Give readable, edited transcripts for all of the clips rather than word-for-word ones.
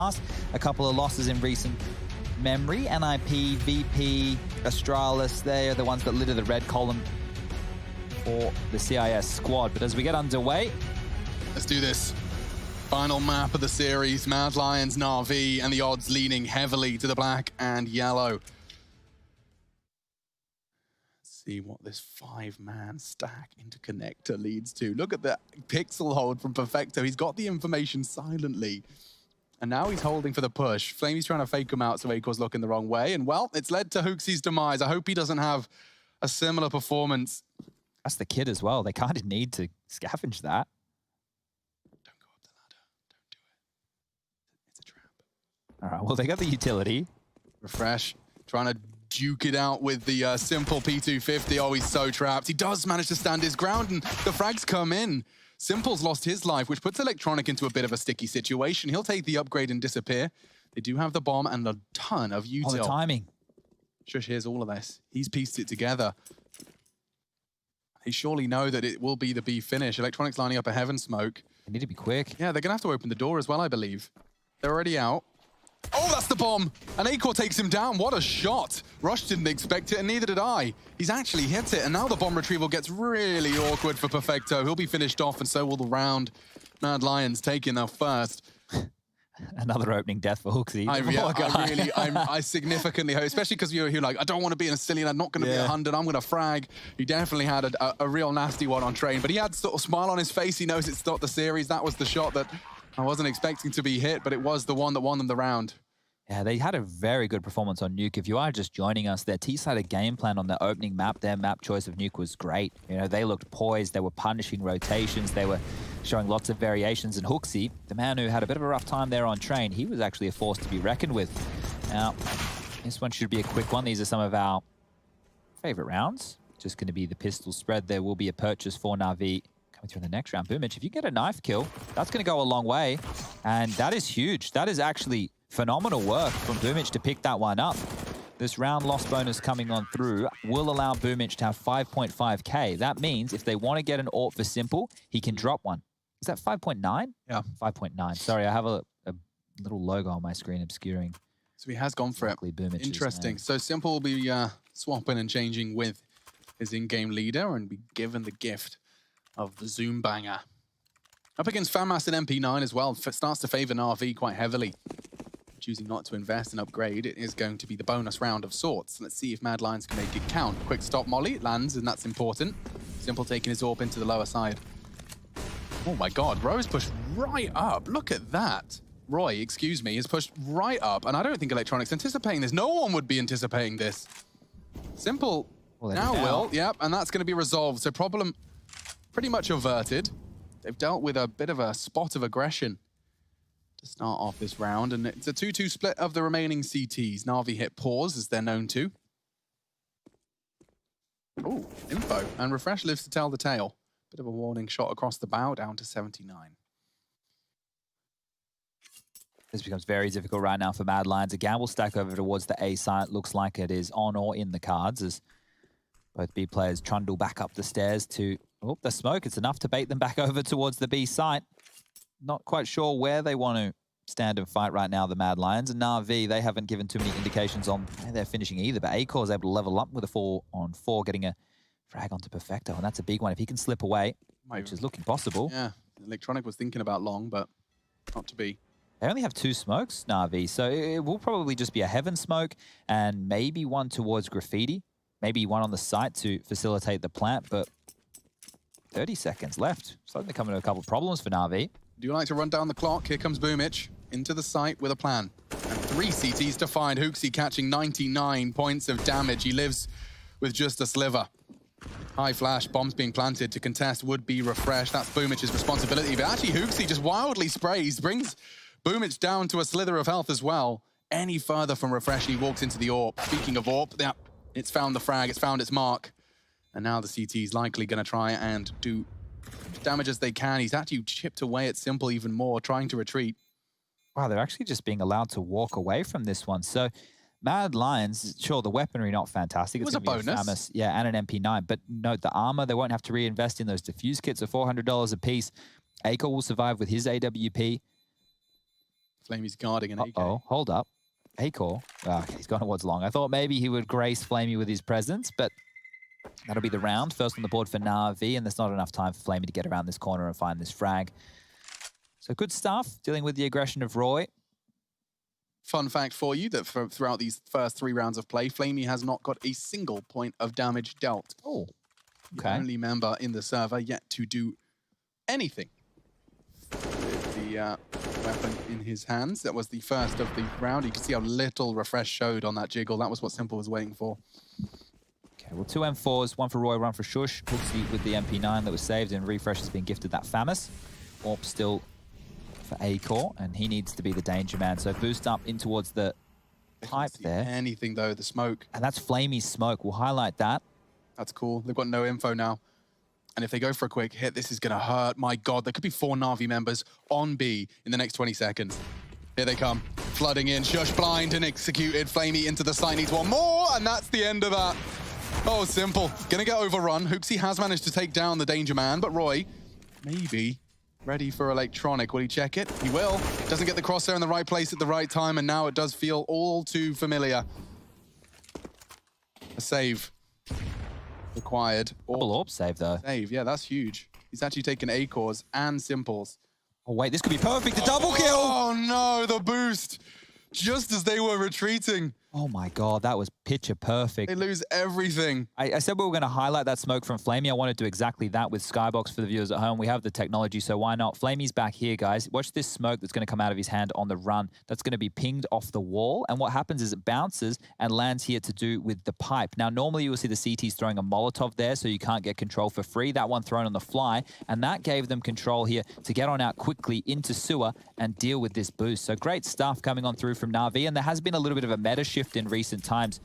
A couple of losses in recent memory. NIP, VP, Astralis, they are the ones that litter the red column for the CIS squad. But as we get underway, let's do this. Final map of the series, Mad Lions, NaVi, and the odds leaning heavily to the black and yellow. Let's see what this 5-man stack interconnector leads to. Look at the pixel hold from Perfecto. He's got the information silently. And now he's holding for the push. Flamey's trying to fake him out so Akor's looking the wrong way. And well, it's led to HooXi's demise. I hope he doesn't have a similar performance. That's the kid as well. They kind of need to scavenge that. Don't go up the ladder. Don't do it. It's a trap. All right, well, they got the utility. Refresh, trying to duke it out with the simple P250. Oh, he's so trapped. He does manage to stand his ground, and the frags come in. Simple's lost his life, which puts Electronic into a bit of a sticky situation. He'll take the upgrade and disappear. They do have the bomb and a ton of util. Oh, the timing. Shush hears all of this. He's pieced it together. They surely know that it will be the B finish. Electronic's lining up a heaven smoke. They need to be quick. Yeah, they're going to have to open the door as well, I believe. They're already out. Oh, that's the bomb! And Akor takes him down. What a shot! Rush didn't expect it, and neither did I. He's actually hit it, and now the bomb retrieval gets really awkward for Perfecto. He'll be finished off, and so will the round. Mad Lions taking their first. Another opening death for HooXi. I significantly hope, especially because you're like, I don't want to be in a silly, I'm not going to be 100, I'm going to frag. He definitely had a real nasty one on train, but he had sort of smile on his face. He knows it's not the series. That was the shot that I wasn't expecting to be hit, but it was the one that won them the round. Yeah, they had a very good performance on Nuke. If you are just joining us, their T-sided game plan on their opening map, their map choice of Nuke was great. You know, they looked poised, they were punishing rotations, they were showing lots of variations. And HooXi, the man who had a bit of a rough time there on train, he was actually a force to be reckoned with. Now, this one should be a quick one. These are some of our favorite rounds. Just going to be the pistol spread. There will be a purchase for NaVi coming through in the next round. Boomich, if you get a knife kill, that's going to go a long way. And that is huge. That is actually phenomenal work from Boomich to pick that one up. This round loss bonus coming on through will allow Boomich to have 5.5k. That means if they want to get an AWP for Simple, he can drop one. Is that 5.9? Yeah. 5.9. Sorry, I have a little logo on my screen obscuring. So he has gone for it. Interesting. So Simple will be swapping and changing with his in-game leader and be given the gift of the Zoom Banger. Up against FAMAS and MP9 as well. Starts to favor NaVi quite heavily. Choosing not to invest and upgrade, it is going to be the bonus round of sorts. Let's see if Mad Lions can make it count. Quick stop molly, it lands, and that's important. Simple taking his AWP into the lower side. Oh my god, Roy's pushed right up. Look at that. Roy, excuse me, is pushed right up, and I don't think Electronic's anticipating this. No one would be anticipating this. Simple now will, yep, and that's going to be resolved. So problem pretty much averted. They've dealt with a bit of a spot of aggression to start off this round, and it's a 2-2 split of the remaining CTs. NaVi hit pause, as they're known to. Oh, info, and Refresh lives to tell the tale. Bit of a warning shot across the bow, down to 79. This becomes very difficult right now for Mad Lions. A gamble stack over towards the A site. Looks like it is on or in the cards as both B players trundle back up the stairs to the smoke. It's enough to bait them back over towards the B site. Not quite sure where they want to stand and fight right now, the Mad Lions. And NaVi, they haven't given too many indications on where they're finishing either. But Akor is able to level up with a 4-on-4, getting a frag onto Perfecto. And that's a big one. If he can slip away, which is looking possible. Yeah, Electronic was thinking about long, but not to be. They only have 2 smokes, NaVi. So it will probably just be a heaven smoke and maybe one towards Graffiti. Maybe one on the site to facilitate the plant. But 30 seconds left. Starting to come into a couple of problems for NaVi. Do you like to run down the clock? Here comes Boomich into the site with a plan. And 3 CTs to find. HooXi catching 99 points of damage. He lives with just a sliver. High flash, bombs being planted to contest would be Refresh. That's Boomich's responsibility. But actually, HooXi just wildly sprays, brings Boomich down to a slither of health as well. Any further from Refresh, he walks into the AWP. Speaking of AWP, yeah, it's found the frag, it's found its mark. And now the CT is likely going to try and do damage as they can. He's actually chipped away at Simple even more, trying to retreat. Wow, they're actually just being allowed to walk away from this one. So Mad Lions, sure, the weaponry not fantastic. It was a bonus. Yeah, and an MP9. But note the armor, they won't have to reinvest in those diffuse kits of $400 a piece. Akor will survive with his AWP. Flamey's guarding an AK. Oh, hold up. A-Core. Ah, he's gone towards long. I thought maybe he would grace Flamey with his presence, but that'll be the round. First on the board for NaVi, and there's not enough time for Flamey to get around this corner and find this frag. So good stuff, dealing with the aggression of Roy. Fun fact for you that throughout these first 3 rounds of play, Flamey has not got a single point of damage dealt. Oh, okay. The only member in the server yet to do anything with the weapon in his hands. That was the first of the round. You can see how little refresh showed on that jiggle. That was what Simple was waiting for. Okay, well, 2 M4s, one for Roy, one for Shush. Hooksy with the MP9 that was saved, and Refresh has been gifted that Famus. Orp still for A-Core, and he needs to be the danger man. So boost up in towards the pipe there. Anything though, the smoke. And that's Flamey's smoke. We'll highlight that. That's cool. They've got no info now. And if they go for a quick hit, this is going to hurt. My God, there could be 4 NaVi members on B in the next 20 seconds. Here they come, flooding in. Shush blind and executed. Flamey into the site, needs one more, and that's the end of that. Oh, Simple. Gonna get overrun. Hooksy has managed to take down the danger man, but Roy, maybe ready for electronic. Will he check it? He will. Doesn't get the crosshair in the right place at the right time, and now it does feel all too familiar. A save required. Double Orb save, though. Save, yeah, that's huge. He's actually taken A-Cores and Simples. Oh, wait, this could be perfect. The double kill! Oh, no, the boost. Just as they were retreating. Oh, my God, that was picture perfect. They lose everything. I said we were going to highlight that smoke from Flamey. I want to do exactly that with Skybox for the viewers at home. We have the technology, so why not? Flamey's back here, guys. Watch this smoke that's going to come out of his hand on the run. That's going to be pinged off the wall, and what happens is it bounces and lands here to do with the pipe. Now, normally you will see the CTs throwing a Molotov there, so you can't get control for free. That one thrown on the fly, and that gave them control here to get on out quickly into sewer and deal with this boost. So great stuff coming on through from NaVi, and there has been a little bit of a meta shift in recent times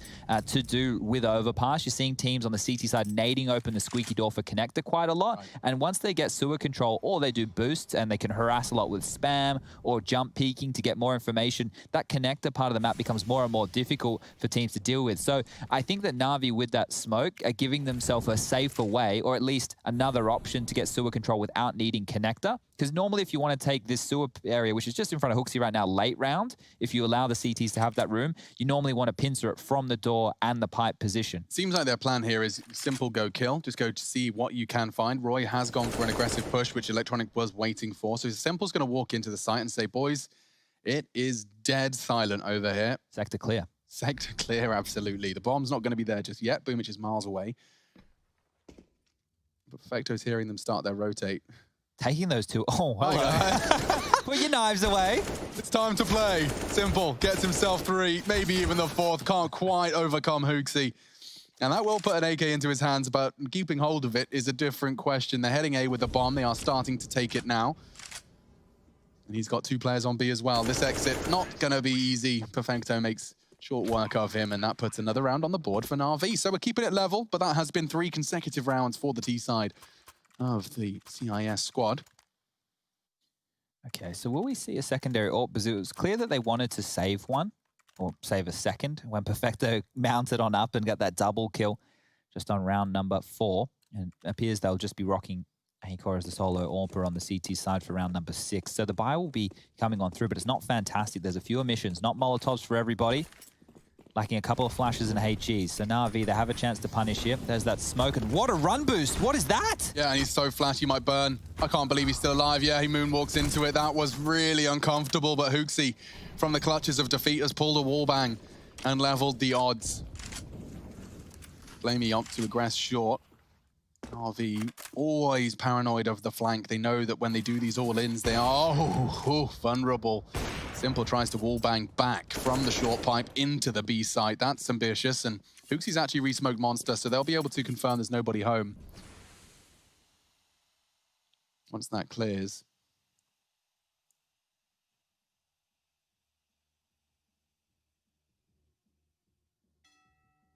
to do with Overpass. You're seeing teams on the CT side nading open the squeaky door for connector quite a lot. Right. And once they get sewer control, or they do boosts and they can harass a lot with spam or jump peeking to get more information, that connector part of the map becomes more and more difficult for teams to deal with. So I think that NaVi with that smoke are giving themselves a safer way, or at least another option to get sewer control without needing connector. Because normally if you want to take this sewer area, which is just in front of Hooksy right now, late round, if you allow the CTs to have that room, you normally want to pincer it from the door and the pipe position. Seems like their plan here is simple go kill. Just go to see what you can find. Roy has gone for an aggressive push, which Electronic was waiting for. So Simple's going to walk into the site and say, boys, it is dead silent over here. Sector clear. Sector clear, absolutely. The bomb's not going to be there just yet. Boomich is miles away. But Perfecto's hearing them start their rotate. Taking those two. Oh, hello. Put your knives away. It's time to play. Simple gets himself 3, maybe even the 4th. Can't quite overcome Hooksy. And that will put an AK into his hands, but keeping hold of it is a different question. They're heading A with the bomb. They are starting to take it now. And he's got 2 players on B as well. This exit, not going to be easy. Perfecto makes short work of him, and that puts another round on the board for NaVi. So we're keeping it level, but that has been 3 consecutive rounds for the T side of the CIS squad. Okay, so will we see a secondary AWP? Because it was clear that they wanted to save one, or save a second, when Perfecto mounted on up and got that double kill just on round number 4. And it appears they'll just be rocking A-Core as the solo AWPer on the CT side for round number 6. So the buy will be coming on through, but it's not fantastic. There's a few emissions, not Molotovs for everybody. Lacking a couple of flashes and HGs. So NaVi, they have a chance to punish him. There's that smoke, and what a run boost. What is that? Yeah, and he's so flashy, he might burn. I can't believe he's still alive. Yeah, he moonwalks into it. That was really uncomfortable, but Hooksy, from the clutches of defeat, has pulled a wallbang and leveled the odds. Flamey up to aggress short. NaVi, always paranoid of the flank. They know that when they do these all-ins, they are vulnerable. Simple tries to wallbang back from the short pipe into the B site. That's ambitious, and Hooksy's actually re-smoked Monster, so they'll be able to confirm there's nobody home once that clears.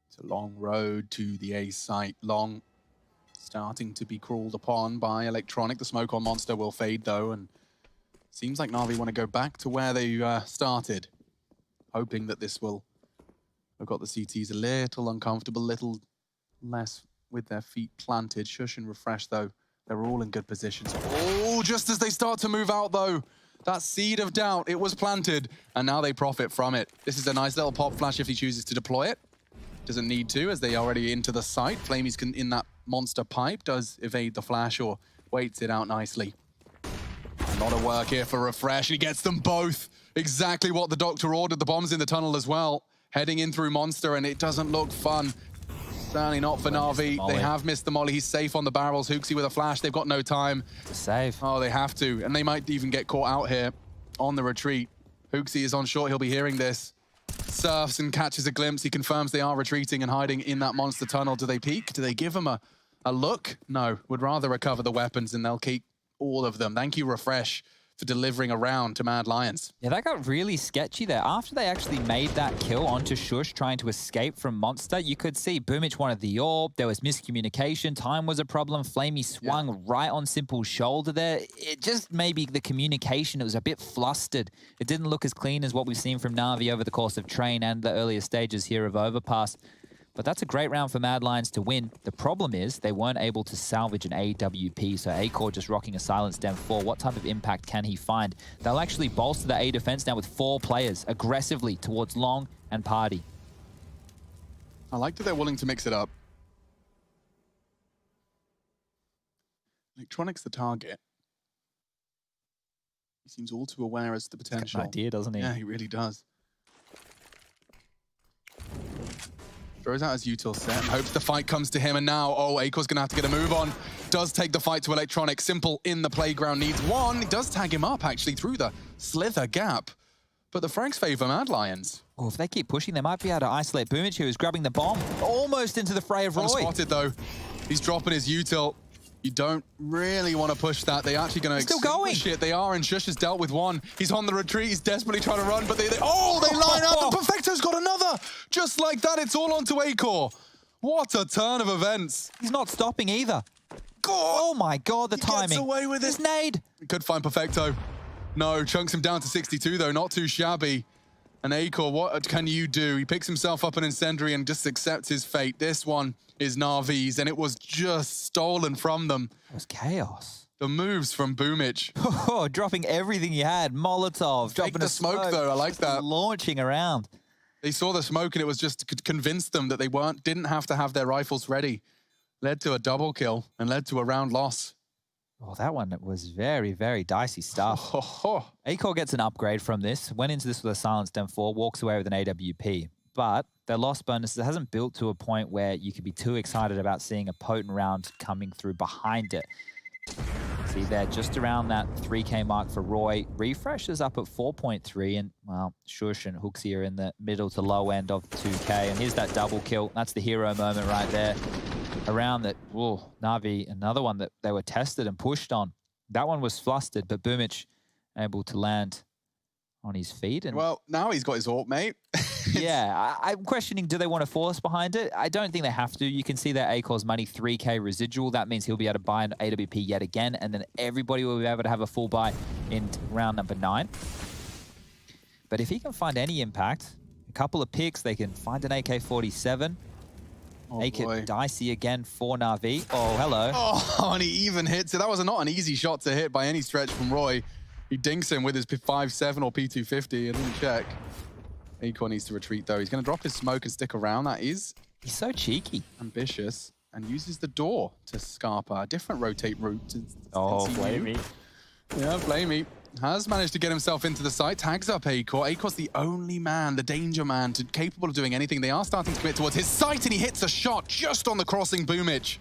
It's a long road to the A site. Long, starting to be crawled upon by Electronic. The smoke on Monster will fade, though, and seems like NaVi want to go back to where they started, hoping that this will have got the CTs a little uncomfortable, little less with their feet planted. Shush and Refresh, though, they're all in good positions. Oh, just as they start to move out, though, That seed of doubt, it was planted, and now they profit from it. This is a nice little pop flash if he chooses to deploy it. Doesn't need to, as they are already into the site. Flamey's in that monster pipe, does evade the flash or waits it out nicely. A lot of work here for Refresh. He gets them both. Exactly what the doctor ordered. The bomb's in the tunnel as well. Heading in through Monster, and it doesn't look fun. Certainly not for NaVi. They have missed the molly. He's safe on the barrels. Hooksy with a flash. They've got no time. To save. Oh, they have to. And they might even get caught out here on the retreat. Hooksy is on short. He'll be hearing this. Surfs and catches a glimpse. He confirms they are retreating and hiding in that monster tunnel. Do they peek? Do they give him a look? No. Would rather recover the weapons, and they'll keep all of them. Thank you, Refresh, for delivering a round to Mad Lions. Yeah, that got really sketchy there. After they actually made that kill onto Shush trying to escape from Monster, you could see Boomich wanted the orb. There was miscommunication. Time was a problem. Flamey swung right on Simple's shoulder there. It just maybe the communication, it was a bit flustered. It didn't look as clean as what we've seen from NaVi over the course of Train and the earlier stages here of Overpass. But that's a great round for Mad Lions to win. The problem is they weren't able to salvage an AWP, so Acor just rocking a Silence Dem 4. What type of impact can he find? They'll actually bolster the A defense now with 4 players aggressively towards Long and Party. I like that they're willing to mix it up. Electronic's the target. He seems all too aware as to the potential. He's got an idea, doesn't he? Yeah, he really does. Throws out his util set and hopes the fight comes to him, and now, oh, Acor's gonna have to get a move on. Does take the fight to Electronic. Simple in the playground, needs one. He does tag him up, actually, through the slither gap. But the Franks favor Mad Lions. Oh, if they keep pushing, they might be able to isolate Boomich, who is grabbing the bomb almost into the fray of Roy. Unspotted, though. He's dropping his util. You don't really want to push that. They're actually going to extinguish it. They are, and Shush has dealt with one. He's on the retreat. He's desperately trying to run, but they line up, and Perfecto's got another. Just like that, it's all onto Acor. What a turn of events. He's not stopping either. Oh my God, the timing. Gets away with it. His nade. We could find Perfecto. No, chunks him down to 62, though. Not too shabby. And Acor, what can you do? He picks himself up an incendiary and just accepts his fate. This one is NaVi's, and it was just stolen from them. It was chaos. The moves from Boomich. Oh, dropping everything he had. Molotov. Dropping the smoke, though. I like that. Launching around. They saw the smoke, and it was just to convince them that they didn't have to have their rifles ready. Led to a double kill and led to a round loss. Oh, that one was very, very dicey stuff. Acor gets an upgrade from this. Went into this with a Silence Dem 4. Walks away with an AWP. But their loss bonus hasn't built to a point where you could be too excited about seeing a potent round coming through behind it. See there, just around that 3K mark for Roy. Refresh is up at 4.3, and, well, Shush and Hooksy are in the middle to low end of 2K. And here's that double kill. That's the hero moment right there. Around that, NaVi, another one that they were tested and pushed on. That one was flustered, but Boomich able to land on his feet. And well, now he's got his AWP, mate. Yeah, I'm questioning, do they want to force behind it? I don't think they have to. You can see that Acor's money, 3K residual. That means he'll be able to buy an AWP yet again, and then everybody will be able to have a full buy in round number 9. But if he can find any impact, a couple of picks, they can find an AK-47. Make it dicey again for NaVi. Oh, hello. Oh, and he even hits it. That was not an easy shot to hit by any stretch from Roy. He dinks him with his 5.7 or P250. I didn't check. Acor needs to retreat, though. He's going to drop his smoke and stick around. That is... He's so cheeky. Ambitious. And uses the door to Scarpa. A different rotate route. Oh, Flamey. Yeah, Flamey has managed to get himself into the site. Tags up Acor. Acor's the only man, the danger man, capable of doing anything. They are starting to commit towards his site, and he hits a shot just on the crossing Boomich.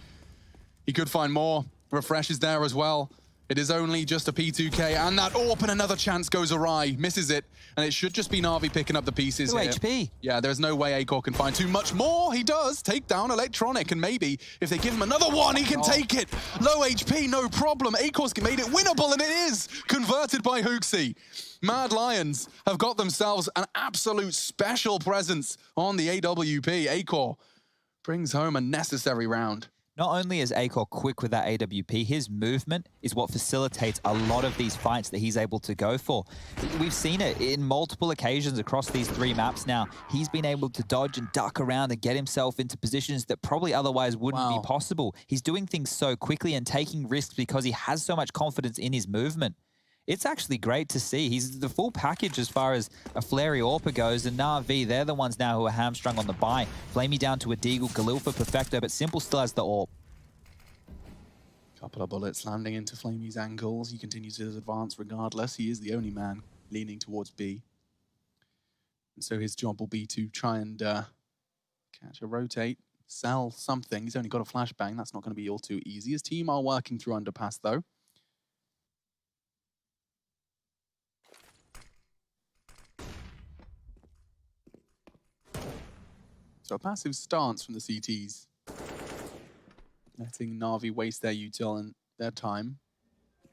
He could find more. Refresh is there as well. It is only just a P2K, and that AWP and another chance goes awry. Misses it, and it should just be NaVi picking up the pieces here. 2 HP. Yeah, there's no way Acor can find too much more. He does take down Electronic, and maybe if they give him another one, he can take it. Low HP, no problem. Acor's made it winnable, and it is converted by Hooksy. Mad Lions have got themselves an absolute special presence on the AWP. Acor brings home a necessary round. Not only is Acor quick with that AWP, his movement is what facilitates a lot of these fights that he's able to go for. We've seen it in multiple occasions across these 3 maps now. He's been able to dodge and duck around and get himself into positions that probably otherwise wouldn't be possible. He's doing things so quickly and taking risks because he has so much confidence in his movement. it's actually great to see. He's the full package as far as a Flary Orpa goes, and NaVi, they're the ones now who are hamstrung on the buy. Flamey down to a Deagle, Galil for Perfecto, but Simple still has the AWP. Couple of bullets landing into Flamey's ankles. He continues his advance regardless. He is the only man leaning towards B. And so his job will be to try and catch a rotate, sell something. He's only got a flashbang. That's not going to be all too easy. His team are working through Underpass, though. So a passive stance from the CTs. Letting NaVi waste their util and their time.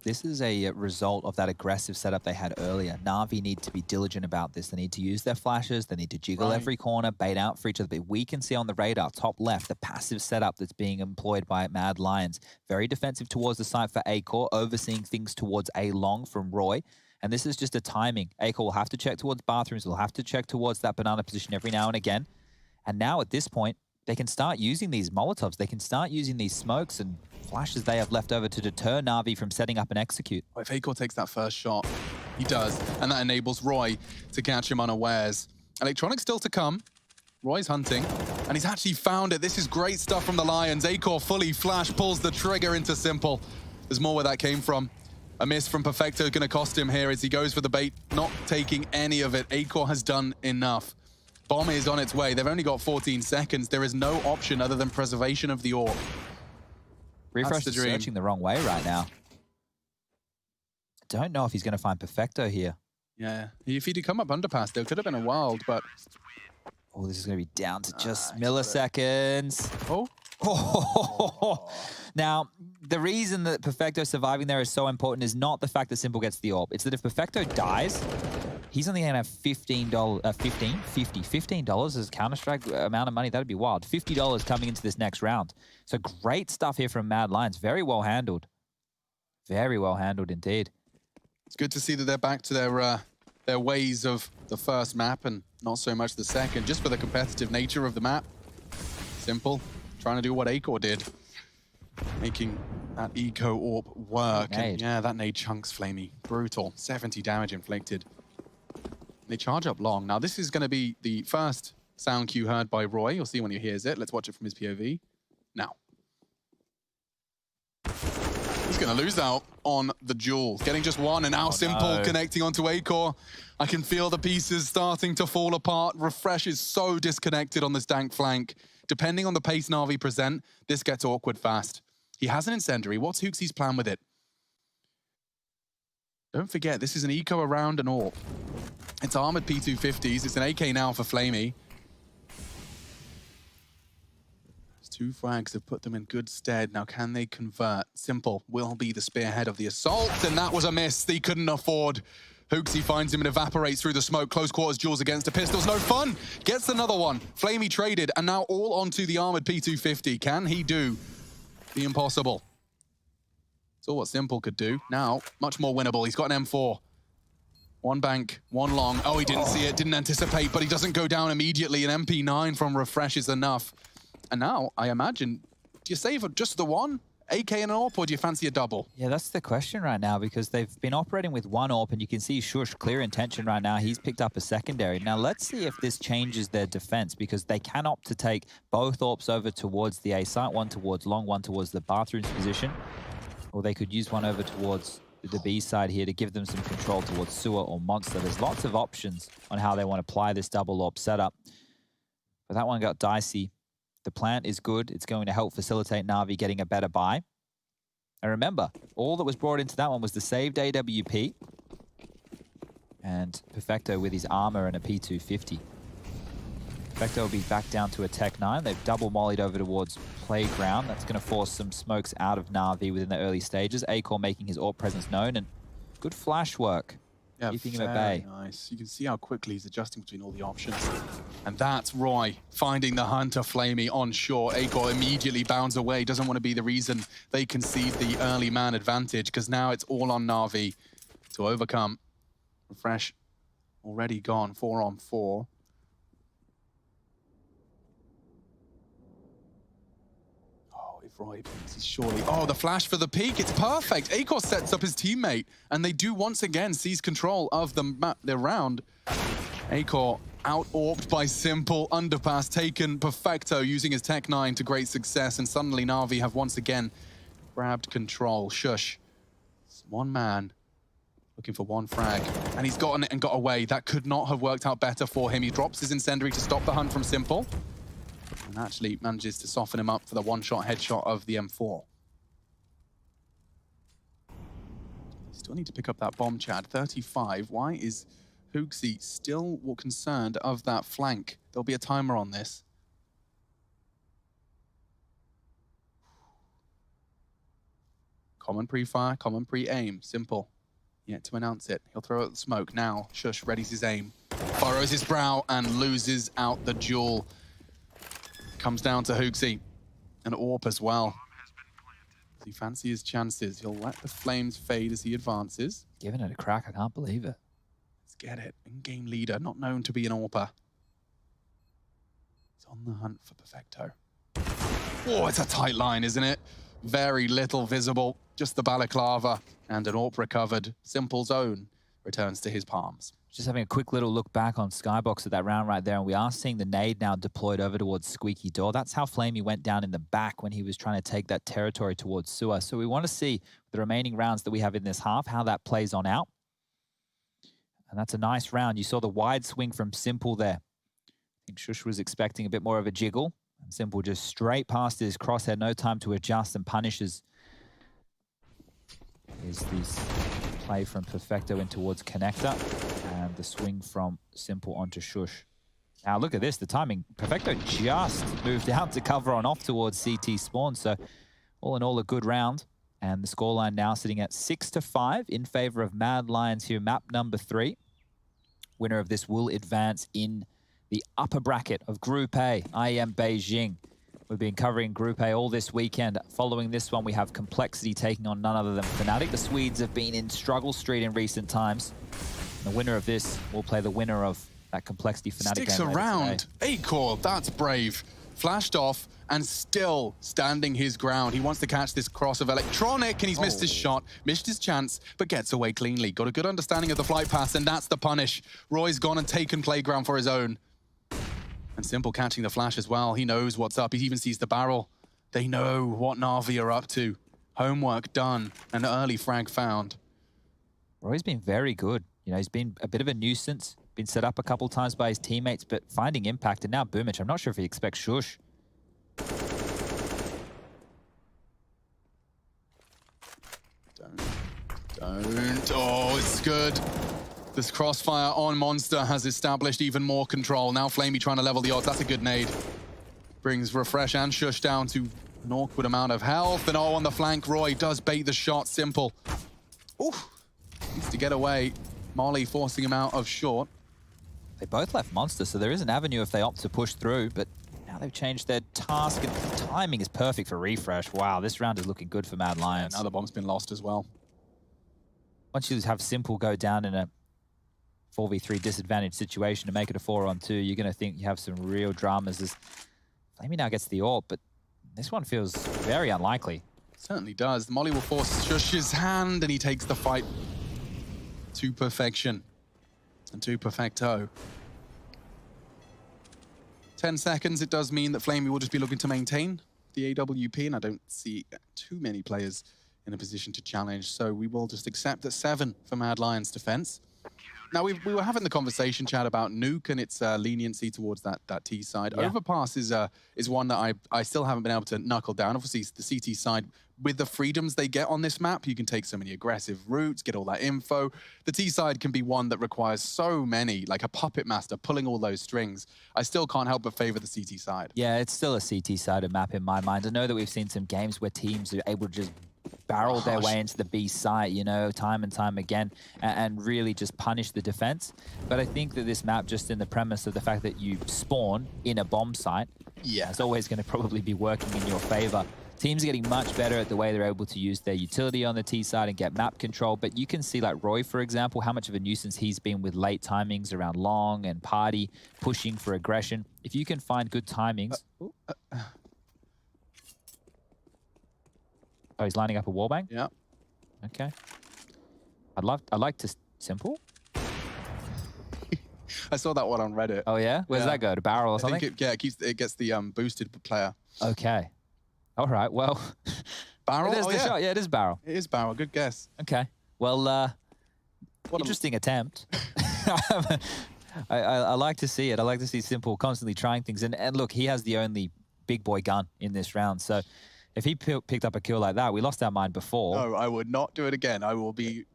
This is a result of that aggressive setup they had earlier. NaVi need to be diligent about this. They need to use their flashes. They need to jiggle every corner, bait out for each other. But we can see on the radar, top left, the passive setup that's being employed by Mad Lions. Very defensive towards the site for Acor, overseeing things towards A long from Roy. And this is just a timing. Acor will have to check towards bathrooms. Will have to check towards that banana position every now and again. And now at this point, they can start using these Molotovs. They can start using these smokes and flashes they have left over to deter NaVi from setting up and execute. Well, if Acor takes that first shot, he does, and that enables Roy to catch him unawares. Electronics still to come. Roy's hunting, and he's actually found it. This is great stuff from the Lions. Acor fully flash, pulls the trigger into Simple. There's more where that came from. A miss from Perfecto going to cost him here as he goes for the bait, not taking any of it. Acor has done enough. Bomb is on its way. They've only got 14 seconds. There is no option other than preservation of the AWP. Refresh is searching the wrong way right now. Don't know if he's going to find Perfecto here. Yeah, if he'd come up Underpass, there could have been a wild, but... Oh, this is going to be down to just milliseconds. Oh. Now, the reason that Perfecto surviving there is so important is not the fact that Simple gets the AWP. It's that if Perfecto dies, he's only going to have $15 as Counter-Strike amount of money. That'd be wild. $50 coming into this next round. So great stuff here from Mad Lions. Very well handled. Very well handled indeed. It's good to see that they're back to their ways of the first map and not so much the second, just for the competitive nature of the map. Simple, trying to do what Acor did, making that eco AWP work. And yeah, that nade chunks Flamey. Brutal. 70 damage inflicted. They charge up long. Now, this is going to be the first sound cue heard by Roy. You'll see when he hears it. Let's watch it from his POV. Now. He's going to lose out on the duel. Getting just one, and now Simple connecting onto Acor. I can feel the pieces starting to fall apart. Refresh is so disconnected on this dank flank. Depending on the pace NaVi present, this gets awkward fast. He has an incendiary. What's Hooksy's plan with it? Don't forget, this is an eco around an AWP. It's armored P250s. It's an AK now for Flamey. Those two frags have put them in good stead. Now, can they convert? Simple will be the spearhead of the assault, and that was a miss they couldn't afford. Hooksy finds him and evaporates through the smoke. Close quarters duels against a pistols. No fun. Gets another one. Flamey traded, and now all onto the armored P250. Can he do the impossible? It's all what Simple could do. Now, much more winnable. He's got an M4. One bank, one long. Oh, he didn't see it, didn't anticipate, but he doesn't go down immediately. An MP9 from Refresh is enough. And now, I imagine, do you save just the one? AK and an AWP, or do you fancy a double? Yeah, that's the question right now, because they've been operating with one AWP, and you can see Shush clear intention right now. He's picked up a secondary. Now, let's see if this changes their defense, because they can opt to take both AWPs over towards the A site, one towards long, one towards the bathrooms position. Or they could use one over towards the B side here to give them some control towards sewer or monster. There's lots of options on how they want to apply this double AWP setup. But that one got dicey. The plant is good. It's going to help facilitate NaVi getting a better buy. And remember, all that was brought into that one was the saved AWP and Perfecto with his armor and a P250. Perfecto will be back down to a Tech 9. They've double mollied over towards Playground. That's going to force some smokes out of NaVi within the early stages. Acor making his AWP presence known, and good flash work. Yeah, keeping him at bay. Nice. You can see how quickly he's adjusting between all the options. And that's Roy finding the Hunter Flamey on shore. Acor immediately bounds away. Doesn't want to be the reason they concede the early man advantage, because now it's all on NaVi to overcome. Refresh already gone 4-on-4. Roy thinks he's surely... Oh, the flash for the peak. It's perfect. Acor sets up his teammate, and they do once again seize control of the round. Acor out-orped by Simple. Underpass taken. Perfecto using his Tech 9 to great success, and suddenly NaVi have once again grabbed control. Shush. It's one man looking for one frag, and he's gotten it and got away. That could not have worked out better for him. He drops his incendiary to stop the hunt from Simple, and actually manages to soften him up for the one-shot headshot of the M4. Still need to pick up that bomb, Chad. 35. Why is Hoogsy still concerned of that flank? There'll be a timer on this. Common pre-fire, common pre-aim. Simple. Yet to announce it. He'll throw out the smoke. Now, Shush readies his aim. Furrows his brow and loses out the duel. Comes down to Hoogsy and AWP as well. Does he fancy his chances? He'll let the flames fade as he advances. Giving it a crack, I can't believe it. Let's get it. In-game leader, not known to be an AWPer. He's on the hunt for Perfecto. Oh, it's a tight line, isn't it? Very little visible. Just the balaclava and an AWP recovered. Simple's own returns to his palms. Just having a quick little look back on Skybox at that round right there, and we are seeing the nade now deployed over towards Squeaky Door. That's how Flamey went down in the back when he was trying to take that territory towards Sewer. So we want to see the remaining rounds that we have in this half, how that plays on out. And that's a nice round. You saw the wide swing from Simple there. I think Shush was expecting a bit more of a jiggle. And Simple just straight past his crosshair, no time to adjust, and punishes. Is this play from Perfecto in towards Connector, and the swing from Simple onto Shush. Now look at this, the timing. Perfecto just moved out to cover on off towards CT spawn, so all in all a good round. And the scoreline now sitting at 6-5 in favor of Mad Lions here, map number 3. Winner of this will advance in the upper bracket of Group A, IEM Beijing. We've been covering Group A all this weekend. Following this one, we have Complexity taking on none other than Fnatic. The Swedes have been in struggle street in recent times. The winner of this will play the winner of that Complexity Fnatic Sticks game around. Acor, that's brave. Flashed off and still standing his ground. He wants to catch this cross of Electronic, and he's missed his shot, missed his chance, but gets away cleanly. Got a good understanding of the flight path, and that's the punish. Roy's gone and taken playground for his own. And Simple catching the flash as well. He knows what's up. He even sees the barrel. They know what NaVi are up to. Homework done. An early frag found. Roy's been very good. You know, he's been a bit of a nuisance. Been set up a couple times by his teammates, but finding impact. And now Boomich, I'm not sure if he expects Shush. Don't. Oh, it's good. This crossfire on Monster has established even more control. Now Flamey trying to level the odds. That's a good nade. Brings Refresh and Shush down to an awkward amount of health. And on the flank, Roy does bait the shot. Simple. Oof. Needs to get away. Molly forcing him out of short. They both left Monster, so there is an avenue if they opt to push through, but now they've changed their task, and the timing is perfect for Refresh. Wow, this round is looking good for Mad Lions. Another bomb's been lost as well. Once you have Simple go down in a 4v3 disadvantaged situation to make it a 4-on-2, you're going to think you have some real dramas as Flamey now gets the AWP, but this one feels very unlikely. Certainly does. The Molly will force Shush's hand, and he takes the fight to perfection and to Perfecto. 10 seconds, it does mean that Flamey will just be looking to maintain the AWP, and I don't see too many players in a position to challenge, so we will just accept that 7 for Mad Lions defense. Now, we were having the conversation, Chad, about Nuke and its leniency towards that T side. Yeah. Overpass is one that I still haven't been able to knuckle down. Obviously, the CT side, with the freedoms they get on this map, you can take so many aggressive routes, get all that info. The T side can be one that requires so many, like a puppet master pulling all those strings. I still can't help but favor the CT side. Yeah, it's still a CT-sided map in my mind. I know that we've seen some games where teams are able to just barrel their way into the B site, you know, time and time again, and really just punish the defense. But I think that this map, just in the premise of the fact that you spawn in a bomb site, is always going to probably be working in your favor. Teams are getting much better at the way they're able to use their utility on the T side and get map control. But you can see, like Roy, for example, how much of a nuisance he's been with late timings around long and party, pushing for aggression. If you can find good timings... Oh, he's lining up a wallbang? Yeah. Okay. I'd like to simple. I saw that one on Reddit. Oh yeah? Where does that go? To barrel or something? It gets the boosted player. Okay. All right. Well, barrel. It is the shot. Yeah, it is barrel. It is barrel. Good guess. Okay. Well, interesting attempt. I like to see it. I like to see Simple constantly trying things. And look, he has the only big boy gun in this round. So if he picked up a kill like that, we lost our mind before. No, I would not do it again. I will be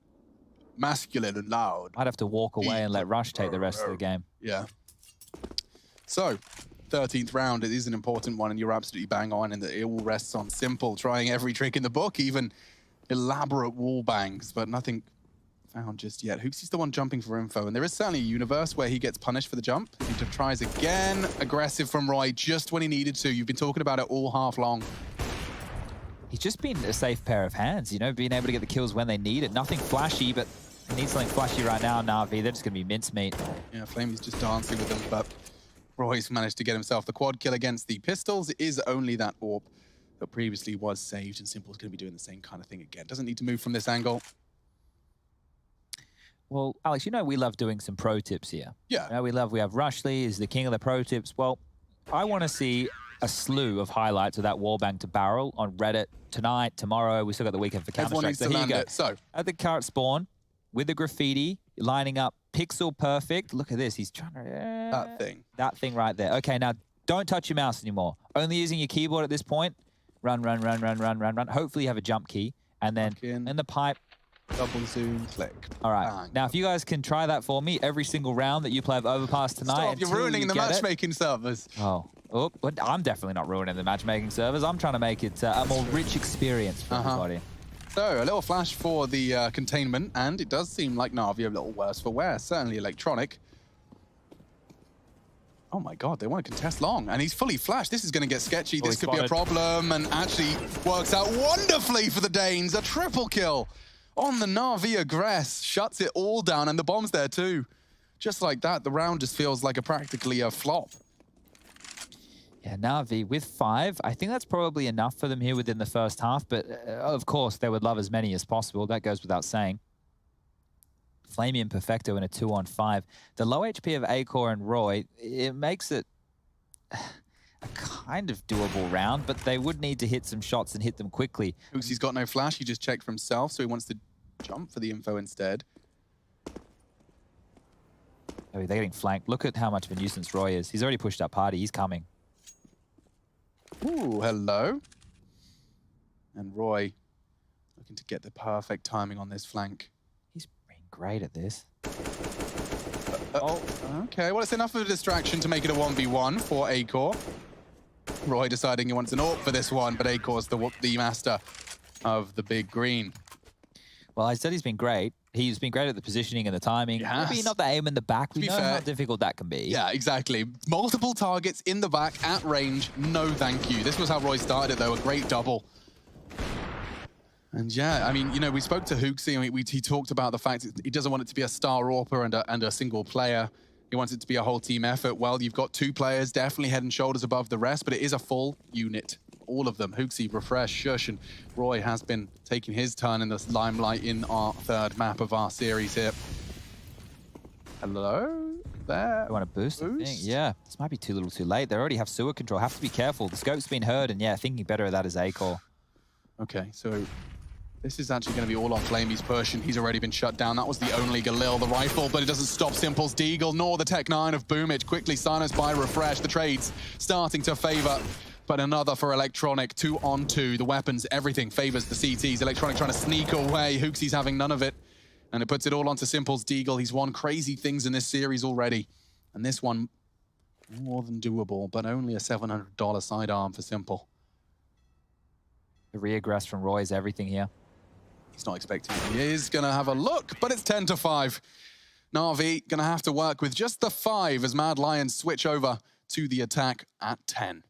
masculine and loud. I'd have to walk away and let Rush take the rest of the game. Yeah. So, 13th round, it is an important one, and you're absolutely bang on in that it all rests on Simple, trying every trick in the book, even elaborate wall bangs, but nothing found just yet. Hooksy's the one jumping for info, and there is certainly a universe where he gets punished for the jump. He just tries again. Aggressive from Roy, just when he needed to. You've been talking about it all half long. He's just been a safe pair of hands, you know, being able to get the kills when they need it. Nothing flashy, but he needs something flashy right now, NaVi. They're just going to be mincemeat. Yeah, Flamey's just dancing with them, but Roy's managed to get himself the quad kill against the pistols. It is only that AWP that previously was saved, and Simple's going to be doing the same kind of thing again. Doesn't need to move from this angle. Well, Alex, you know we love doing some pro tips here. Yeah. You know, we have Rushley is the king of the pro tips. Well, I want to see a slew of highlights of that wallbang to barrel on Reddit tonight, tomorrow. We still got the weekend for Counter-Strike. So here you go. So at the carrot spawn with the graffiti lining up pixel perfect. Look at this. He's trying to that thing right there. Okay, now don't touch your mouse anymore. Only using your keyboard at this point. Run. Hopefully you have a jump key, and then in the pipe. Double zoom, click. All right. Bang. Now, if you guys can try that for me every single round that you play of Overpass tonight. Stop, you're ruining the matchmaking servers. Oh, but I'm definitely not ruining the matchmaking servers. I'm trying to make it a more rich experience for everybody. So, a little flash for the containment, and it does seem like NaVi a little worse for wear. Certainly electronic. Oh my God, they want to contest long, and he's fully flashed. This is going to get sketchy. This could be a problem, and actually works out wonderfully for the Danes. A triple kill on the NaVi aggress, shuts it all down, and the bomb's there too. Just like that, the round just feels like practically a flop. Yeah, NaVi with 5. I think that's probably enough for them here within the first half, but of course, they would love as many as possible. That goes without saying. Flamey and Perfecto in a 2-on-5. The low HP of Acor and Roy, it makes it a kind of doable round, but they would need to hit some shots and hit them quickly. Hooksy's got no flash. He just checked for himself, so he wants to jump for the info instead. Oh, they're getting flanked. Look at how much of a nuisance Roy is. He's already pushed up party. He's coming. Ooh, hello. And Roy looking to get the perfect timing on this flank. He's been great at this. Oh, okay. Well, it's enough of a distraction to make it a 1v1 for Acor. Roy deciding he wants an AWP for this one, but Acor's the master of the big green. Well, I said he's been great. He's been great at the positioning and the timing. Maybe not the aim in the back. We know how difficult that can be. Yeah, exactly. Multiple targets in the back at range. No, thank you. This was how Roy started it, though. A great double. And yeah, I mean, you know, we spoke to Hooksy and he talked about the fact that he doesn't want it to be a star AWPer and a single player. He wants it to be a whole team effort. Well, you've got 2 players, definitely head and shoulders above the rest, but it is a full unit. All of them. Hooksy, Refresh, Shush, and Roy has been taking his turn in the limelight in our 3rd map of our series here. Hello? There. You want to boost? Yeah, this might be too little too late. They already have sewer control. Have to be careful. The scope's been heard, and yeah, thinking better of that is Acor. Okay, so this is actually going to be all on Flamey's push, and he's already been shut down. That was the only Galil, the rifle, but it doesn't stop Simple's Deagle, nor the Tech 9 of Boomage. Quickly silenced by Refresh. The trades starting to favor, but another for Electronic. 2-on-2. The weapons, everything favors the CTs. Electronic trying to sneak away. Hooksy's having none of it, and it puts it all onto Simple's Deagle. He's won crazy things in this series already, and this one more than doable, but only a $700 sidearm for Simple. The reaggress from Roy is everything here. He's not expecting it. He is going to have a look, but it's 10-5. NaVi going to have to work with just the 5 as Mad Lions switch over to the attack at 10.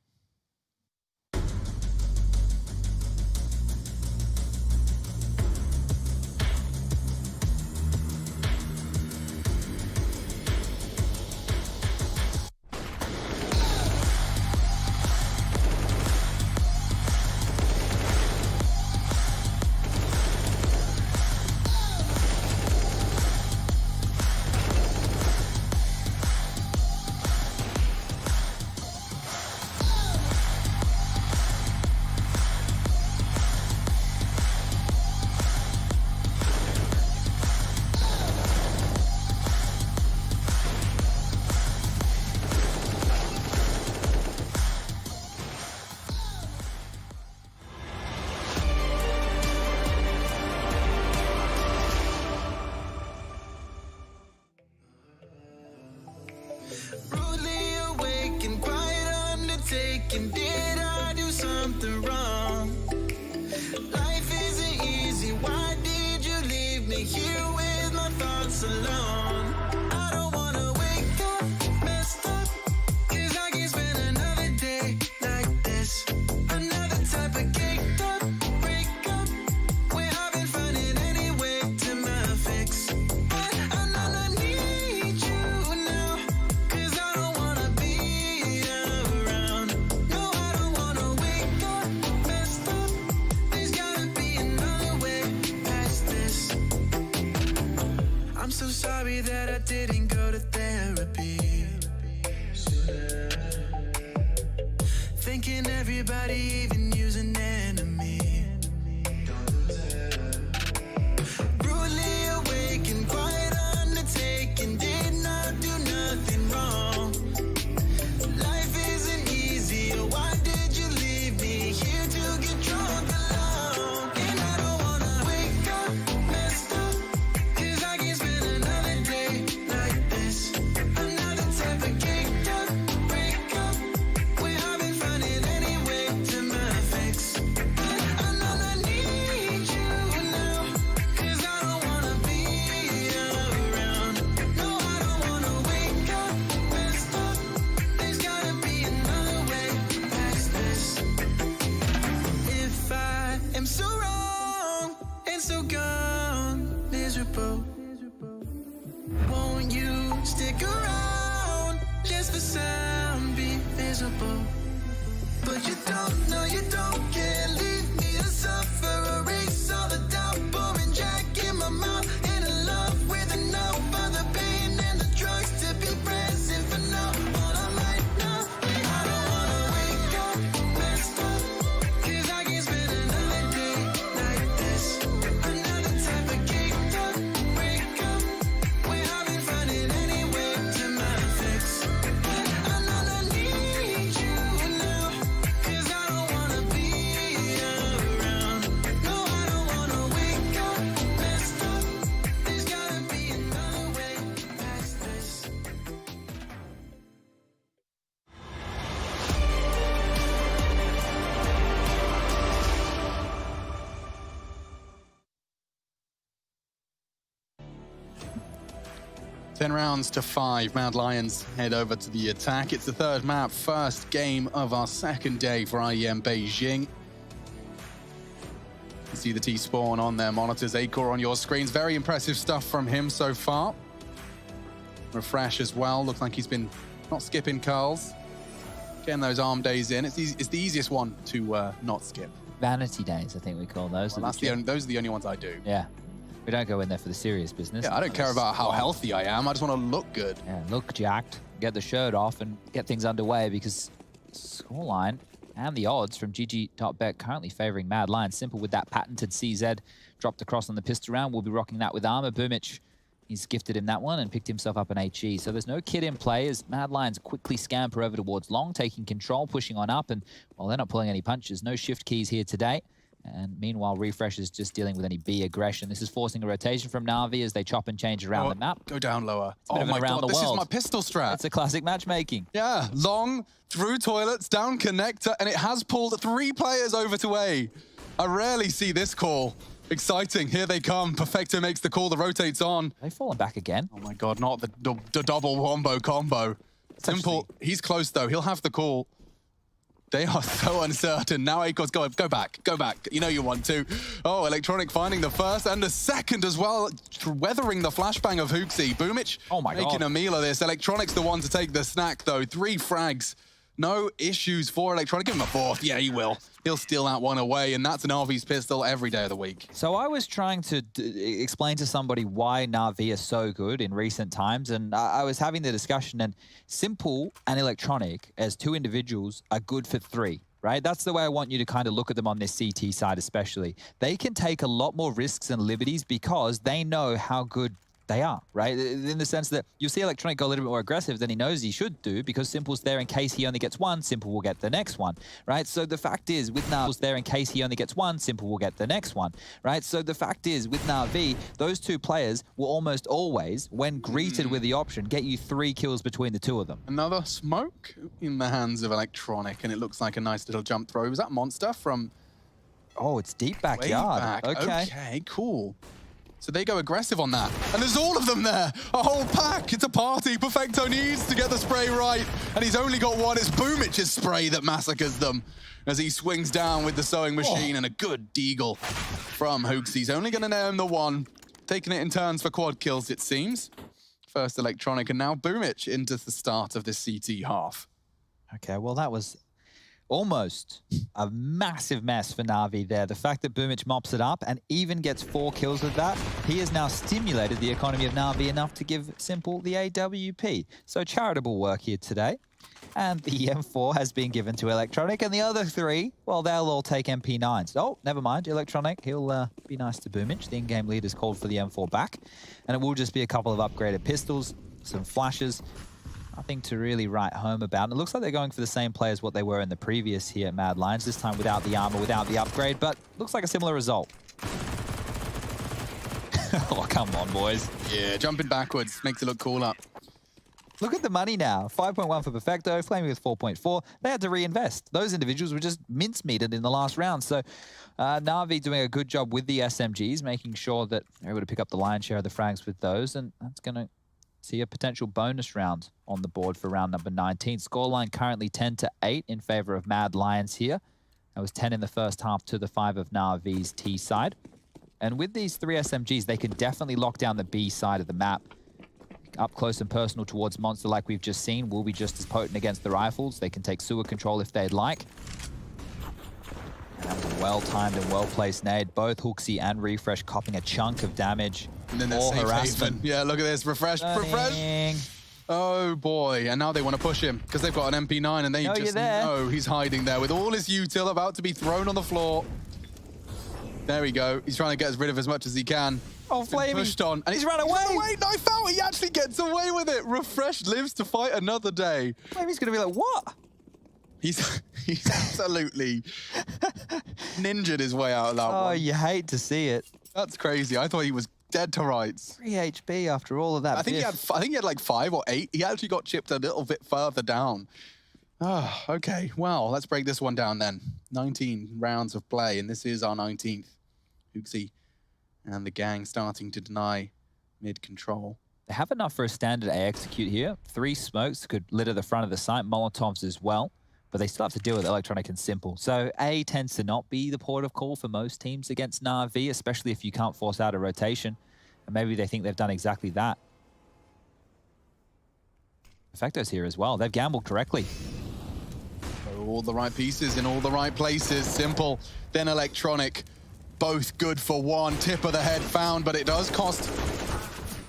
thinking, did I do something wrong? Life isn't easy, why did you leave me here with my thoughts alone? I don't wanna wake up messed up, 'cause I can't spend another day like this. Another type of caked up breakup, where I've been finding any way to my fix. But I need you now, 'cause I don't wanna be around. No, I don't wanna wake up messed up. There's gotta be another way past this. I'm so sorry that I didn't go to therapy. Thinking everybody, even you, an enemy. Brutally awake and quite undertaken, did not do nothing wrong. Life isn't easy, why did you leave me here to get drunk alone? And I don't wanna wake up messed up, 'cause I can't spend another day like this. Another type of caked up breakup, where I've been finding any way to my fix. But I need you now, 'cause I don't wanna be around. No, I don't wanna wake up messed up. There's gotta be another way past this. If I am so wrong and so gone, miserable, won't you stick around just for some, be visible? But you don't, no you don't care, leave me to suffer, erase all the doubt, pouring Jack in my mouth, and a love with enough of the pain and the drugs to be present for now. All I'm right now, I don't wanna wake up messed up, 'cause I can't spend another day like this. Another type of caked up breakup, where I've been finding any way to my fix. But I need you now, 'cause I don't wanna be around. No, I don't wanna wake up messed up. There's gotta be another way past this. Ten rounds to 5. Mad Lions head over to the attack. It's the third map, first game of our second day for IEM Beijing. You see the T-spawn on their monitors, Acor on your screens. Very impressive stuff from him so far. Refresh as well. Looks like he's been not skipping curls. Getting those arm days in. It's the easiest one to not skip. Vanity days, I think we call those. Well, those are the only ones I do. Yeah. We don't go in there for the serious business. Yeah, I don't care about how healthy I am. I just want to look good. Yeah, look jacked, get the shirt off, and get things underway, because scoreline and the odds from GG.bet currently favoring Mad Lions. Simple with that patented CZ dropped across on the pistol round. We'll be rocking that with Armor. Boomich, he's gifted him that one and picked himself up an HE. So there's no kit in play as Mad Lions quickly scamper over towards long, taking control, pushing on up, and while they're not pulling any punches, no shift keys here today. And meanwhile, Refresh is just dealing with any B aggression. This is forcing a rotation from NaVi as they chop and change around the map. Go down lower. Oh my God, this is my pistol strat. It's a classic matchmaking. Yeah, long, through toilets, down connector, and it has pulled 3 players over to A. I rarely see this call. Exciting, here they come. Perfecto makes the call, the rotate's on. They've fallen back again. Oh my God, not the double wombo combo. Simple, he's close though, he'll have the call. They are so uncertain. Now Acor's go back. You know you want to. Oh, Electronic finding the first and the second as well, weathering the flashbang of Hooksy. Boomich making a meal of this. Electronic's the one to take the snack though. 3 frags. No issues for Electronic. Give him a 4th. Yeah, he will. He'll steal that one away, and that's an RV's pistol every day of the week. So I was trying to explain to somebody why NaVi are so good in recent times, and I was having the discussion, and Simple and Electronic, as 2 individuals, are good for 3, right? That's the way I want you to kind of look at them on this CT side especially. They can take a lot more risks and liberties because they know how good They are, right? In the sense that you see Electronic go a little bit more aggressive than he knows he should do, because Simple's there in case he only gets one, Simple will get the next one, right? So the fact is, with NaVi's there in case he only gets one, Simple will get the next one, right? So the fact is, with NaVi, those two players will almost always, when greeted with the option, get you 3 kills between the two of them. Another smoke in the hands of Electronic, and it looks like a nice little jump throw. Was that Monster from... Oh, it's deep backyard. Back. Okay. Okay, cool. So they go aggressive on that. And there's all of them there. A whole pack. It's a party. Perfecto needs to get the spray right. And he's only got one. It's Boomich's spray that massacres them as he swings down with the sewing machine and a good deagle from Hooks. He's only going to nail him the one. Taking it in turns for quad kills, it seems. First Electronic and now Boomich into the start of this CT half. Okay, well, that was almost a massive mess for NaVi there. The fact that Boomich mops it up and even gets 4 kills with that, he has now stimulated the economy of NaVi enough to give Simple the AWP. So charitable work here today. And the M4 has been given to Electronic, and the other 3, well, they'll all take MP9s. Oh, never mind, Electronic, he'll be nice to Boomich. The in-game leader's called for the M4 back, and it will just be a couple of upgraded pistols, some flashes, nothing to really write home about. And it looks like they're going for the same play as what they were in the previous here at Mad Lions, this time without the armor, without the upgrade, but looks like a similar result. Oh, come on, boys. Yeah, jumping backwards makes it look cooler. Look at the money now. 5.1 for Perfecto, Flamey with 4.4. They had to reinvest. Those individuals were just mincemeated in the last round. So NaVi doing a good job with the SMGs, making sure that they're able to pick up the lion's share of the frags with those. And that's going to see a potential bonus round on the board for round number 19. Scoreline currently 10-8 in favor of Mad Lions here. That was 10 in the first half to the 5 of NaVi's T side. And with these 3 SMGs, they can definitely lock down the B side of the map. Up close and personal towards Monster like we've just seen will be just as potent against the rifles. They can take sewer control if they'd like. And that was a well-timed and well-placed nade. Both Hooksy and Refresh copping a chunk of damage. And then there's safe haven. Yeah, look at this. Refresh. Oh boy, and now they want to push him because they've got an MP9 and they just know he's hiding there with all his util about to be thrown on the floor. There we go. He's trying to get rid of as much as he can. Oh, Flamey. Pushed on. And he's run away. Knife out. He actually gets away with it. Refresh lives to fight another day. Flamey's going to be like, what? He's absolutely ninjaed his way out of that one. Oh, you hate to see it. That's crazy. I thought he was dead to rights. 3 HP after all of that. I think he had like 5 or 8. He actually got chipped a little bit further down. Oh, okay. Well, let's break this one down then. 19 rounds of play, and this is our 19th. Hooksy and the gang starting to deny mid-control. They have enough for a standard A execute here. 3 smokes could litter the front of the site, Molotovs as well, but they still have to deal with Electronic and Simple. So A tends to not be the port of call for most teams against NaVi, especially if you can't force out a rotation. And maybe they think they've done exactly that. Perfecto's here as well. They've gambled correctly. All the right pieces in all the right places. Simple, then Electronic. Both good for 1. Tip of the head found, but it does cost...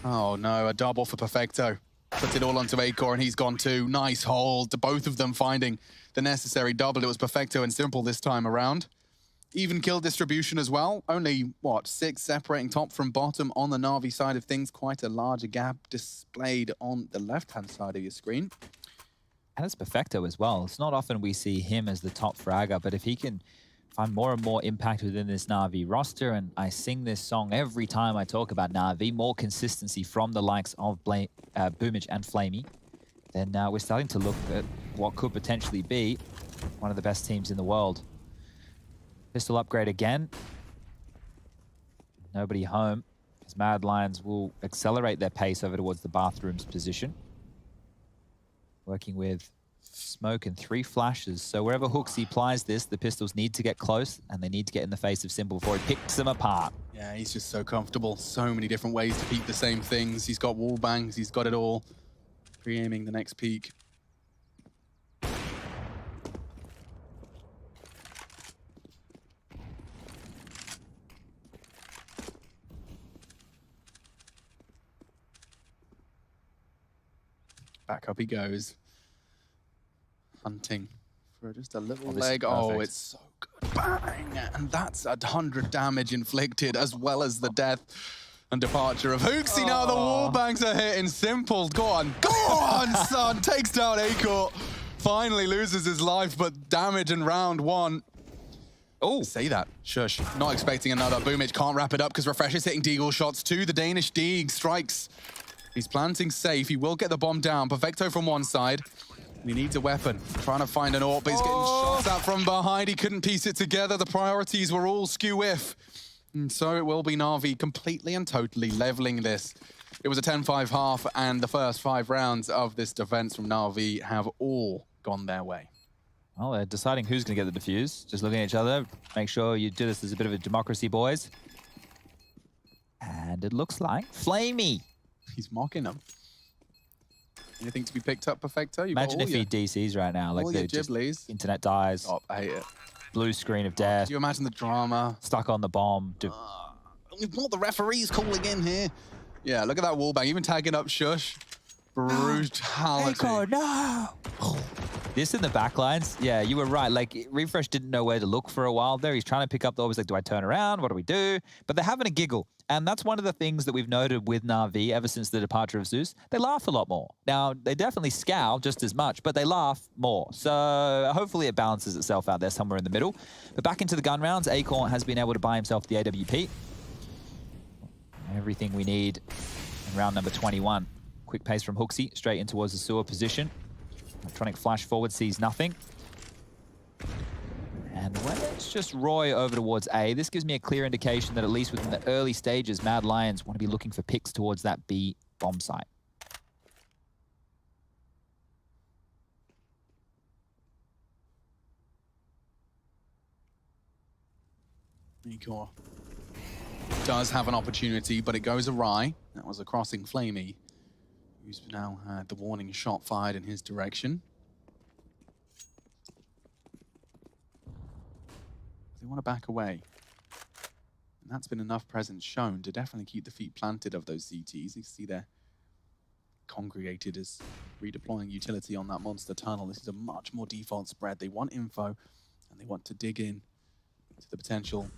Oh no, a double for Perfecto. Puts it all onto Acor and he's gone too. Nice hold to both of them finding the necessary double. It was Perfecto and Simple this time around. Even kill distribution as well. Only, what, 6 separating top from bottom on the NaVi side of things. Quite a larger gap displayed on the left-hand side of your screen. And it's Perfecto as well. It's not often we see him as the top fragger, but if he can find more and more impact within this NaVi roster, and I sing this song every time I talk about NaVi, more consistency from the likes of Boomich and Flamey, then we're starting to look at what could potentially be one of the best teams in the world. Pistol upgrade again. Nobody home, as Mad Lions will accelerate their pace over towards the bathrooms position. Working with smoke and 3 flashes. So wherever Hooksy applies this, the pistols need to get close and they need to get in the face of Simple before he picks them apart. Yeah, he's just so comfortable. So many different ways to peek the same things. He's got wall bangs, he's got it all. Pre-aiming the next peek. Back up he goes. Hunting for just a little leg. Oh, it's so good. Bang! And that's 100 damage inflicted as well as the death. and departure of Hooksy. Now the wall bangs are hitting. Simple. Go on, son. Takes down Acor. Finally loses his life, but damage in round one. Oh, say that. Shush. Not expecting another. Boomich can't wrap it up because Refresh is hitting Deagle shots too. The Danish Deeg strikes. He's planting safe. He will get the bomb down. Perfecto from one side. He needs a weapon. Trying to find an AWP, but he's getting shots out from behind. He couldn't piece it together. The priorities were all skew-if. And so it will be NaVi completely and totally leveling this. It was a 10-5 half, and the first 5 rounds of this defense from NaVi have all gone their way. Well, they're deciding who's going to get the defuse. Just looking at each other. Make sure you do this as a bit of a democracy, boys. And it looks like Flamey. He's mocking them. Anything to be picked up, Perfecto? Imagine if he DCs right now. Like the Ghiblies. Internet dies. Oh, I hate it. Blue screen of death. Do you imagine the drama? Stuck on the bomb. We've got the referees calling in here. Yeah, look at that wallbang. Even tagging up Shush. Brutality. Acor, no! This in the backlines, yeah, you were right. Like, Refresh didn't know where to look for a while there. He's trying to pick up the always like, do I turn around? What do we do? But they're having a giggle. And that's one of the things that we've noted with NaVi ever since the departure of Zeus. They laugh a lot more. Now, they definitely scowl just as much, but they laugh more. So hopefully it balances itself out there somewhere in the middle. But back into the gun rounds, Acor has been able to buy himself the AWP. Everything we need in round number 21. Quick pace from Hooksy, straight in towards the sewer position. Electronic flash forward, sees nothing. And when it's just Roy over towards A, this gives me a clear indication that at least within the early stages, Mad Lions want to be looking for picks towards that B bomb site. Acor does have an opportunity, but it goes awry. That was a crossing Flamey, who's now had the warning shot fired in his direction. They want to back away. And that's been enough presence shown to definitely keep the feet planted of those CTs. You see they're congregated as redeploying utility on that monster tunnel. This is a much more default spread. They want info, and they want to dig in to the potential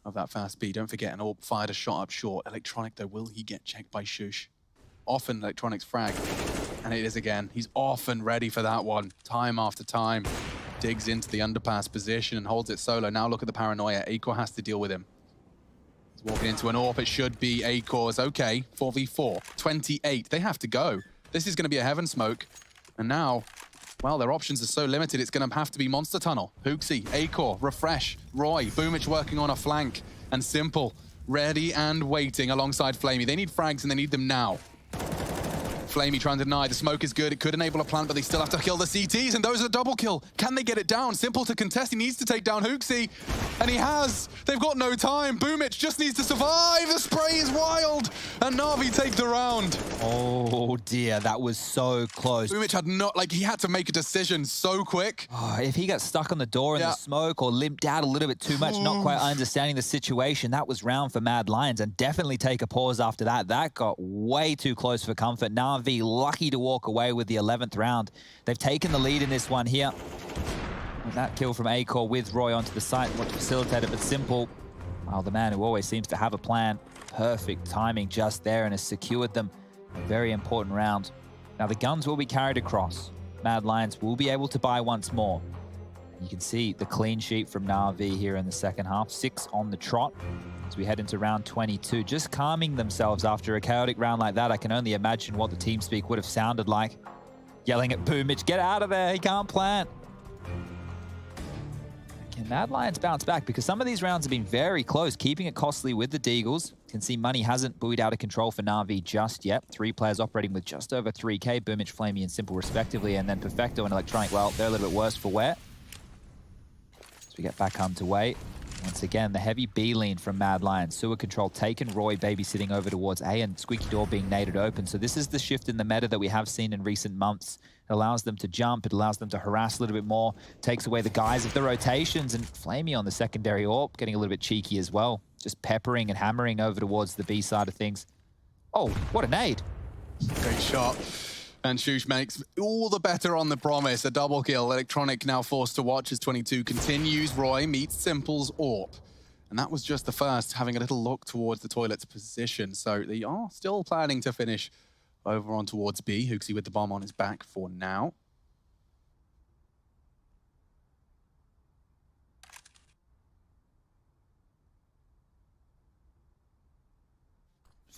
of that fast B. Don't forget, an AWP fired a shot up short. Electronic, though, will he get checked by Shush? Often Electronic's frag, and it is again. He's often ready for that one, time after time. Digs into the underpass position and holds it solo. Now look at the paranoia. Acor has to deal with him. He's walking into an AWP. It should be Acor's. Okay, 4v4, 28. They have to go. This is going to be a heaven smoke. And now, well, their options are so limited, it's going to have to be Monster Tunnel. Hooksy, Acor, Refresh, Roy, Boomich working on a flank, and Simple ready and waiting alongside Flamey. They need frags and they need them now. Flamey trying to deny. The smoke is good. It could enable a plant, but they still have to kill the CTs, and those are double kill. Can they get it down? Simple to contest. He needs to take down Hooksy, and he has. They've got no time. Boomich just needs to survive. The spray is wild, and NaVi take the round. Oh dear, that was so close. Boomich had not, like, he had to make a decision so quick. Oh, if he got stuck on the door in the smoke or limped out a little bit too much, not quite understanding the situation, that was round for Mad Lions, and definitely take a pause after that. That got way too close for comfort. NaVi lucky to walk away with the 11th round. They've taken the lead in this one here. And that kill from Acor with Roy onto the site, what to facilitate it, but Simple, well, the man who always seems to have a plan. Perfect timing just there and has secured them a very important round. Now the guns will be carried across. Mad Lions will be able to buy once more. You can see the clean sheet from NaVi here in the second half. 6 on the trot as we head into round 22. Just calming themselves after a chaotic round like that. I can only imagine what the TeamSpeak would have sounded like. Yelling at Boomich, get out of there, he can't plant. Can Mad Lions bounce back? Because some of these rounds have been very close, keeping it costly with the Deagles. You can see money hasn't buoyed out of control for NaVi just yet. 3 players operating with just over 3K, Boomich, Flamey, and Simple respectively. And then Perfecto and Electronic, well, they're a little bit worse for wear. We get back underway. Once again, the heavy B lean from Mad Lions. Sewer control taken, Roy babysitting over towards A, and Squeaky Door being naded open. So this is the shift in the meta that we have seen in recent months. It allows them to jump, it allows them to harass a little bit more, takes away the guise of the rotations, and Flamey on the secondary AWP getting a little bit cheeky as well. Just peppering and hammering over towards the B side of things. Oh, what a nade. Great shot. And Shush makes all the better on the promise. A double kill. Electronic now forced to watch as 22 continues. Roy meets Simple's AWP. And that was just the first, having a little look towards the toilet's position. So they are still planning to finish over on towards B. Hooksy with the bomb on his back for now.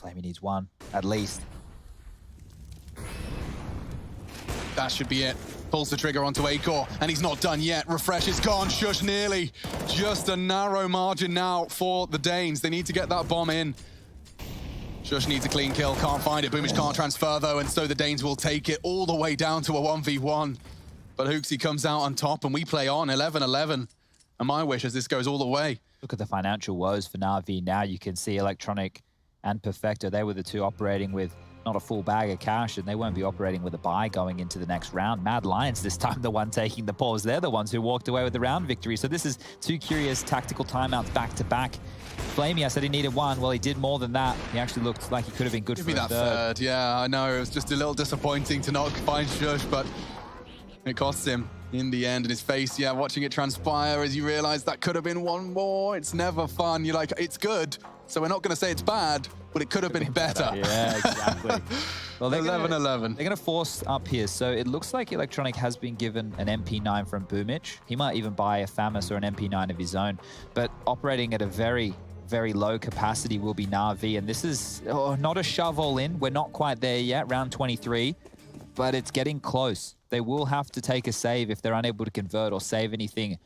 Flamey needs one, at least. That should be it. Pulls the trigger onto Acor, and he's not done yet. Refresh is gone. Shush nearly. Just a narrow margin now for the Danes. They need to get that bomb in. Shush needs a clean kill. Can't find it. Boomich can't transfer, though, and so the Danes will take it all the way down to a 1v1. But Hooksy comes out on top, and we play on 11-11. And my wish is this goes all the way. Look at the financial woes for NaVi now. You can see Electronic and Perfecto, they were the two operating with not a full bag of cash, and they won't be operating with a buy going into the next round. Mad Lions this time the one taking the pause. They're the ones who walked away with the round victory. So this is two curious tactical timeouts back to back. Flamey, I said he needed one. Well, he did more than that. He actually looked like he could have been good for that third. Yeah, I know. It was just a little disappointing to not find Shush, but it costs him in the end. And his face, yeah, watching it transpire as you realize that could have been one more. It's never fun. You're like, it's good. So we're not going to say it's bad, but it could have been better. Yeah, exactly. Well, 11-11. They're going to force up here. So it looks like Electronic has been given an MP9 from Boomich. He might even buy a FAMAS or an MP9 of his own. But operating at a very, very low capacity will be NaVi. And this is not a shove all in. We're not quite there yet, round 23. But it's getting close. They will have to take a save if they're unable to convert or save anything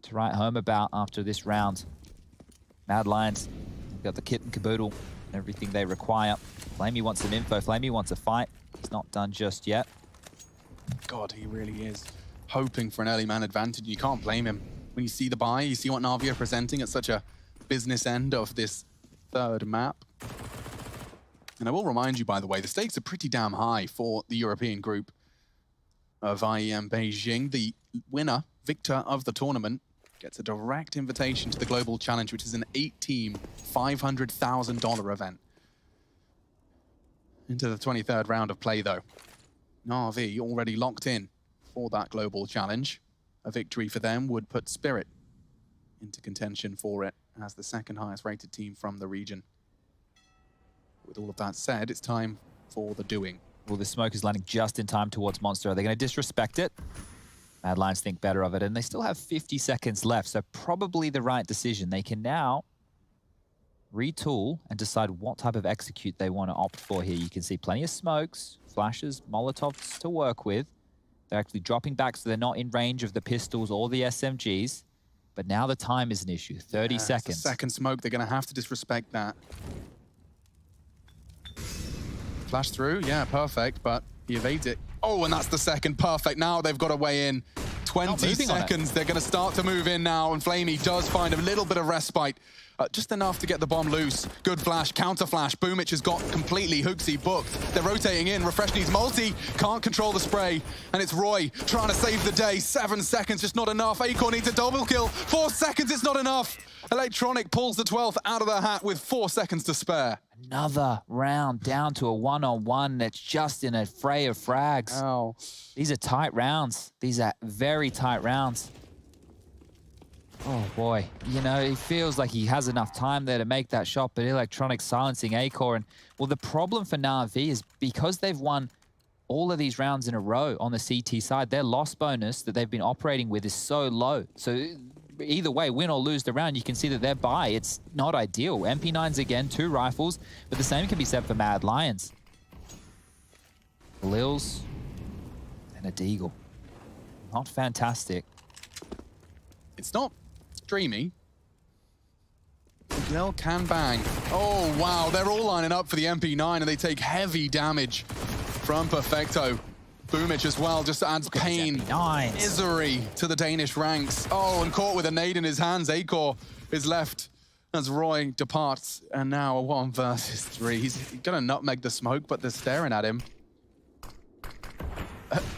to write home about after this round. Mad Lions got the kit and caboodle, everything they require. Flamey wants some info. Flamey wants a fight. He's not done just yet. God, he really is hoping for an early man advantage. You can't blame him. When you see the buy, you see what NaVi are presenting at such a business end of this third map. And I will remind you, by the way, the stakes are pretty damn high for the European group of IEM Beijing. The winner, victor of the tournament, gets a direct invitation to the Global Challenge, which is an 8-team, $500,000 event. Into the 23rd round of play, though. NaVi already locked in for that Global Challenge. A victory for them would put Spirit into contention for it as the second highest rated team from the region. With all of that said, it's time for the doing. Well, the smoke is landing just in time towards Monster. Are they going to disrespect it? Mad Lions think better of it, and they still have 50 seconds left, so probably the right decision. They can now retool and decide what type of execute they want to opt for here. You can see plenty of smokes, flashes, Molotovs to work with. They're actually dropping back, so they're not in range of the pistols or the SMGs. But now the time is an issue, 30 seconds. Second smoke, they're going to have to disrespect that. Flash through, yeah, perfect, but he evades it. Oh, and that's the second, perfect. Now they've got a way in. 20 seconds, they're going to start to move in now, and Flamey does find a little bit of respite. Just enough to get the bomb loose. Good flash, counter flash. Boomich has got completely Hooksy booked. They're rotating in. Refresh needs multi. Can't control the spray. And it's Roy trying to save the day. 7 seconds, just not enough. Acor needs a double kill. 4 seconds, it's not enough. Electronic pulls the 12th out of the hat with 4 seconds to spare. Another round down to a one-on-one that's just in a fray of frags. Ow. These are tight rounds. These are very tight rounds. Oh boy, you know, it feels like he has enough time there to make that shot, but Electronic silencing Acor. And well, the problem for NaVi is because they've won all of these rounds in a row on the CT side, their loss bonus that they've been operating with is so low. So either way, win or lose the round, you can see that their buy, it's not ideal. MP9s again, 2 rifles, but the same can be said for Mad Lions. Lils and a Deagle. Not fantastic. It's not dreamy. Miguel can bang. Oh, wow. They're all lining up for the MP9, and they take heavy damage from Perfecto. Boomich as well just adds pain, misery to the Danish ranks. Oh, and caught with a nade in his hands. Acor is left as Roy departs, and now a 1 versus 3. He's gonna nutmeg the smoke, but they're staring at him.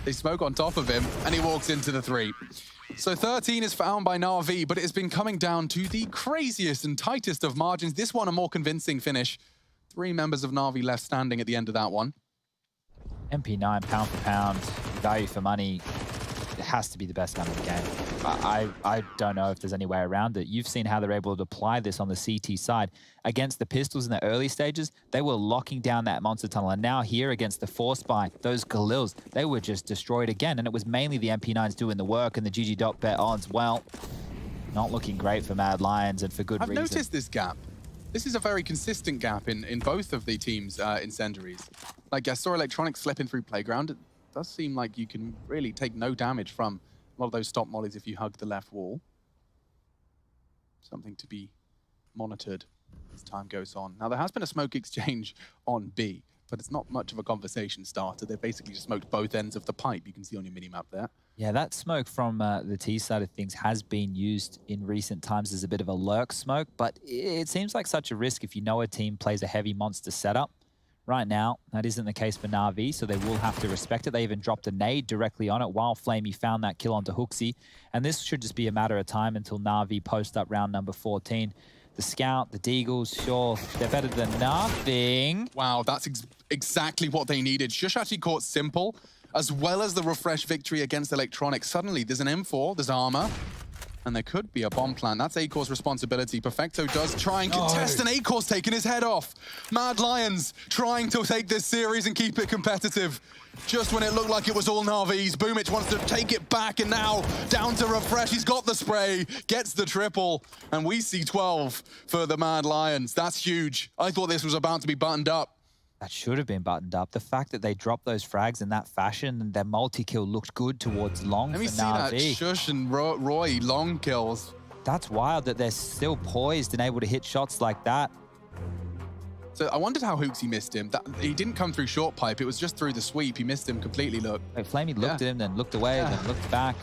They smoke on top of him, and he walks into the 3. So 13 is found by NaVi, but it has been coming down to the craziest and tightest of margins. This one a more convincing finish. 3 members of NaVi left standing at the end of that one. MP9 pound for pound, value for money. it has to be the best gun in the game. I don't know if there's any way around it. You've seen how they're able to apply this on the CT side. Against the pistols in the early stages, they were locking down that monster tunnel. And now here against the Force Buy, those Galils, they were just destroyed again. And it was mainly the MP9s doing the work and the GG.bet odds. Well, not looking great for Mad Lions and for good reason. I've noticed this gap. This is a very consistent gap in both of the teams' incendiaries. Like, I saw Electronics slipping through Playground. It does seem like you can really take no damage from a lot of those stop mollies if you hug the left wall. Something to be monitored as time goes on. Now, there has been a smoke exchange on B, but it's not much of a conversation starter. They've basically just smoked both ends of the pipe. You can see on your minimap there. Yeah, that smoke from the T side of things has been used in recent times as a bit of a lurk smoke, but it seems like such a risk if you know a team plays a heavy monster setup. Right now, that isn't the case for NaVi, so they will have to respect it. They even dropped a nade directly on it while Flamey found that kill onto Hooksy. And this should just be a matter of time until NaVi post up round number 14. The Scout, the Deagles, sure, they're better than nothing. Wow, that's exactly what they needed. Shush actually caught Simple, as well as the refresh victory against Electronics. Suddenly, there's an M4, there's armor, and there could be a bomb plan. That's Acor's responsibility. Perfecto does try and contest, and Acor's taking his head off. Mad Lions trying to take this series and keep it competitive. Just when it looked like it was all NaVi's, Boomich wants to take it back, and now down to refresh. He's got the spray, gets the triple, and we see 12 for the Mad Lions. That's huge. I thought this was about to be buttoned up. That should have been buttoned up. The fact that they dropped those frags in that fashion and their multi-kill looked good towards long for NaVi. Let me see that Shush and Roy long kills. That's wild that they're still poised and able to hit shots like that. So I wondered how Hooksy missed him. He didn't come through short pipe. It was just through the sweep. He missed him completely, look. Wait, Flamey looked at him, then looked away, then looked back.